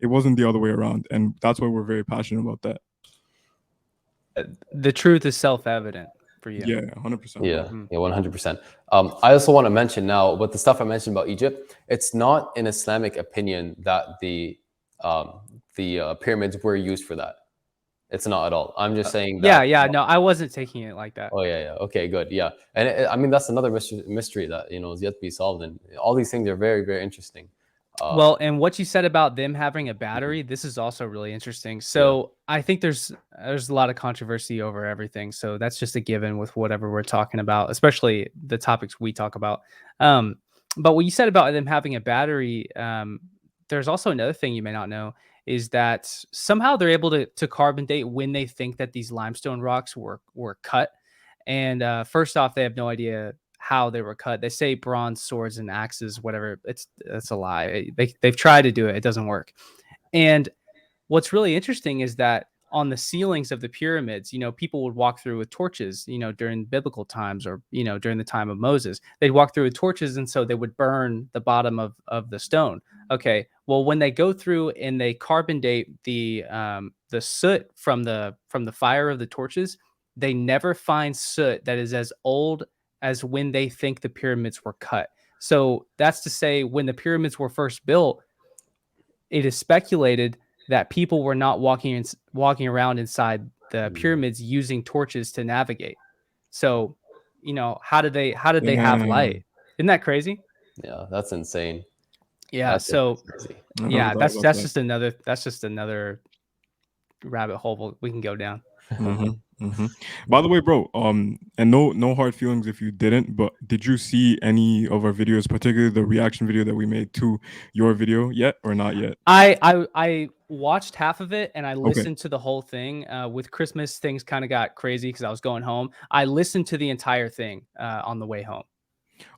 It wasn't the other way around, and that's why we're very passionate about that. The truth is self-evident for you. Yeah, 100%. Yeah, 100%. I also want to mention now, with the stuff I mentioned about Egypt, it's not an Islamic opinion that the pyramids were used for that. It's not at all. I'm just saying that. Yeah. No, I wasn't taking it like that. Oh yeah. Okay, good. Yeah, and that's another mystery that is yet to be solved, and all these things are very, very interesting. Well, and what you said about them having a battery, this is also really interesting. So I think there's a lot of controversy over everything. So that's just a given with whatever we're talking about, especially the topics we talk about. But what you said about them having a battery, there's also another thing you may not know, is that somehow they're able to carbon date when they think that these limestone rocks were cut. And first off, they have no idea how they were cut. They say bronze swords and axes, whatever. That's a lie. They've tried to do it. It doesn't work. And what's really interesting is that on the ceilings of the pyramids, people would walk through with torches, during biblical times, or, during the time of Moses, they'd walk through with torches. And so they would burn the bottom of the stone. Okay. Well, when they go through and they carbon date the soot from the fire of the torches, they never find soot that is as old as when they think the pyramids were cut. So that's to say, when the pyramids were first built, it is speculated that people were not walking around inside the pyramids using torches to navigate. So, how did they have Damn. light? Isn't that crazy? Yeah, that's insane. Yeah. That's So crazy. I never yeah, thought that's about that. just another rabbit hole we can go down. By the way, bro, and no hard feelings if you didn't, but did you see any of our videos, particularly the reaction video that we made to your video yet or not yet? I watched half of it and I Okay. listened to the whole thing. With Christmas, things kind of got crazy because I was going home. I listened to the entire thing on the way home.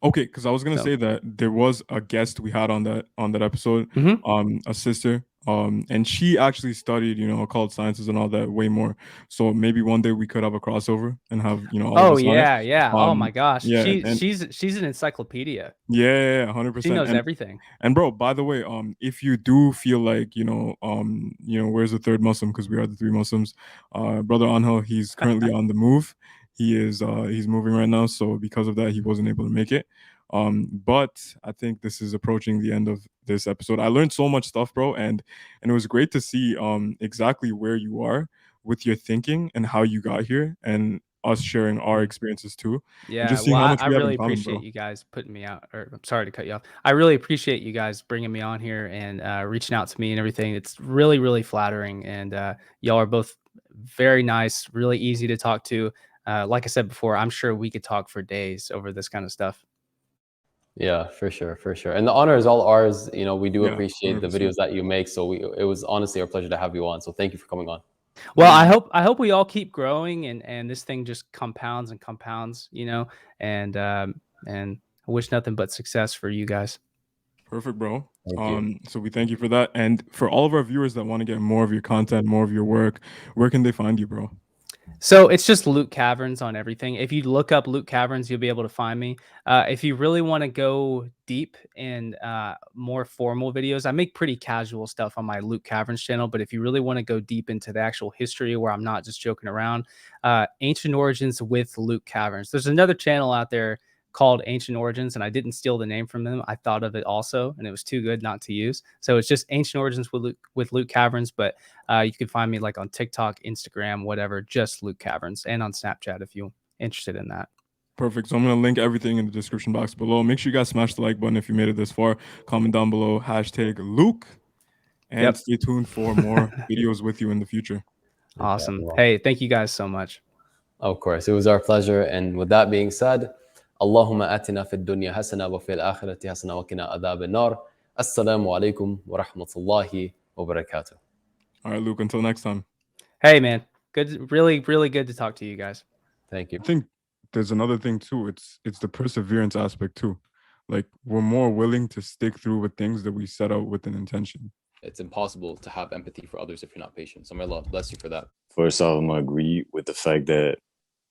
Okay, because I was gonna So- say that there was a guest we had on that episode, Mhm. a sister, and she actually studied, occult sciences and all that way more. So maybe one day we could have a crossover and have, all of Oh us on it. yeah. Oh my gosh. Yeah, and She's an encyclopedia. yeah, She 100%. knows everything. And bro, by the way, if you do feel like, where's the third Muslim? Because we are the three Muslims. Brother Anghel, he's currently on the move. He's moving right now, so because of that, he wasn't able to make it. But I think this is approaching the end of this episode. I learned so much stuff, bro, and it was great to see exactly where you are with your thinking and how you got here, and us sharing our experiences too. And Yeah, just seeing well, how I, much I we have really in common, appreciate bro. you guys putting me out. Or I'm sorry to cut you off. I really appreciate you guys bringing me on here and reaching out to me and everything. It's really, really flattering. And y'all are both very nice, really easy to talk to. Like I said before, I'm sure we could talk for days over this kind of stuff. Yeah, for sure, for sure. And the honor is all ours. We do Yeah, appreciate the 100%. videos that you make. So it was honestly our pleasure to have you on. So thank you for coming on. Well, I hope we all keep growing and this thing just compounds and compounds, and I wish nothing but success for you guys. Perfect, bro. Thank you. So we thank you for that. And for all of our viewers that want to get more of your content, more of your work, where can they find you, bro? So it's just Luke Caverns on everything. If you look up Luke Caverns, you'll be able to find me. If you really want to go deep in more formal videos, I make pretty casual stuff on my Luke Caverns channel. But if you really want to go deep into the actual history where I'm not just joking around, Ancient Origins with Luke Caverns. There's another channel out there called Ancient Origins, and I didn't steal the name from them. I thought of it also, and it was too good not to use. So it's just Ancient Origins with Luke Caverns, but you can find me like on TikTok, Instagram, whatever, just Luke Caverns, and on Snapchat if you're interested in that. Perfect. So I'm going to link everything in the description box below. Make sure you guys smash the like button if you made it this far. Comment down below, #Luke, and Yep. stay tuned for more videos with you in the future. Awesome. Inshallah. Hey, thank you guys so much. Of course, it was our pleasure. And with that being said, Allahumma atina fid dunya hasana wa fil akhirati hasana wa qina adhab an-nar. Assalamu alaikum wa rahmatullahi wa barakatuh. All right, Luke, until next time. Hey, man. Good. Really, really good to talk to you guys. Thank you. I think there's another thing too. It's the perseverance aspect too. Like we're more willing to stick through with things that we set out with an intention. It's impossible to have empathy for others if you're not patient. So may Allah bless you for that. First off, I'm gonna agree with the fact that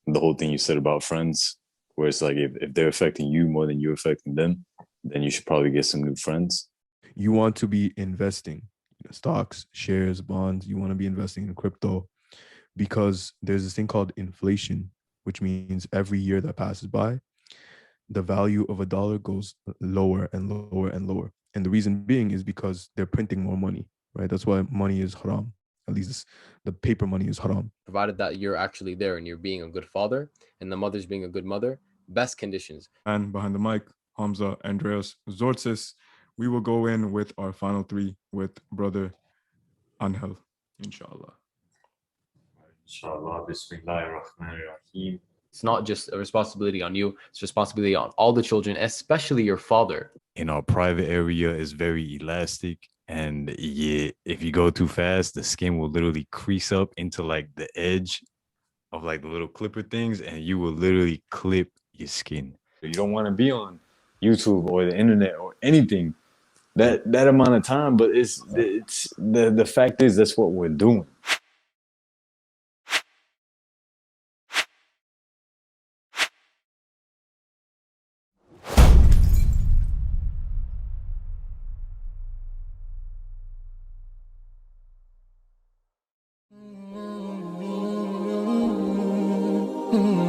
the whole thing you said about friends, where it's like if they're affecting you more than you're affecting them, then you should probably get some new friends. You want to be investing stocks, shares, bonds. You want to be investing in crypto because there's this thing called inflation, which means every year that passes by, the value of a dollar goes lower and lower and lower. And the reason being is because they're printing more money, right? That's why money is haram. At least the paper money is haram. Provided that you're actually there and you're being a good father and the mother's being a good mother, best conditions. And behind the mic, Hamza, Andreas, Zortsis. We will go in with our final three with brother Anghel, inshallah. Inshallah, Bismillahir Rahmanir Rahim. It's not just a responsibility on you, it's responsibility on all the children, especially your father. In our private area is very elastic, and yeah, if you go too fast, the skin will literally crease up into like the edge of like the little clipper things, and you will literally clip your skin. You don't want to be on YouTube or the internet or anything that amount of time, but it's the fact is that's what we're doing. Mm-hmm.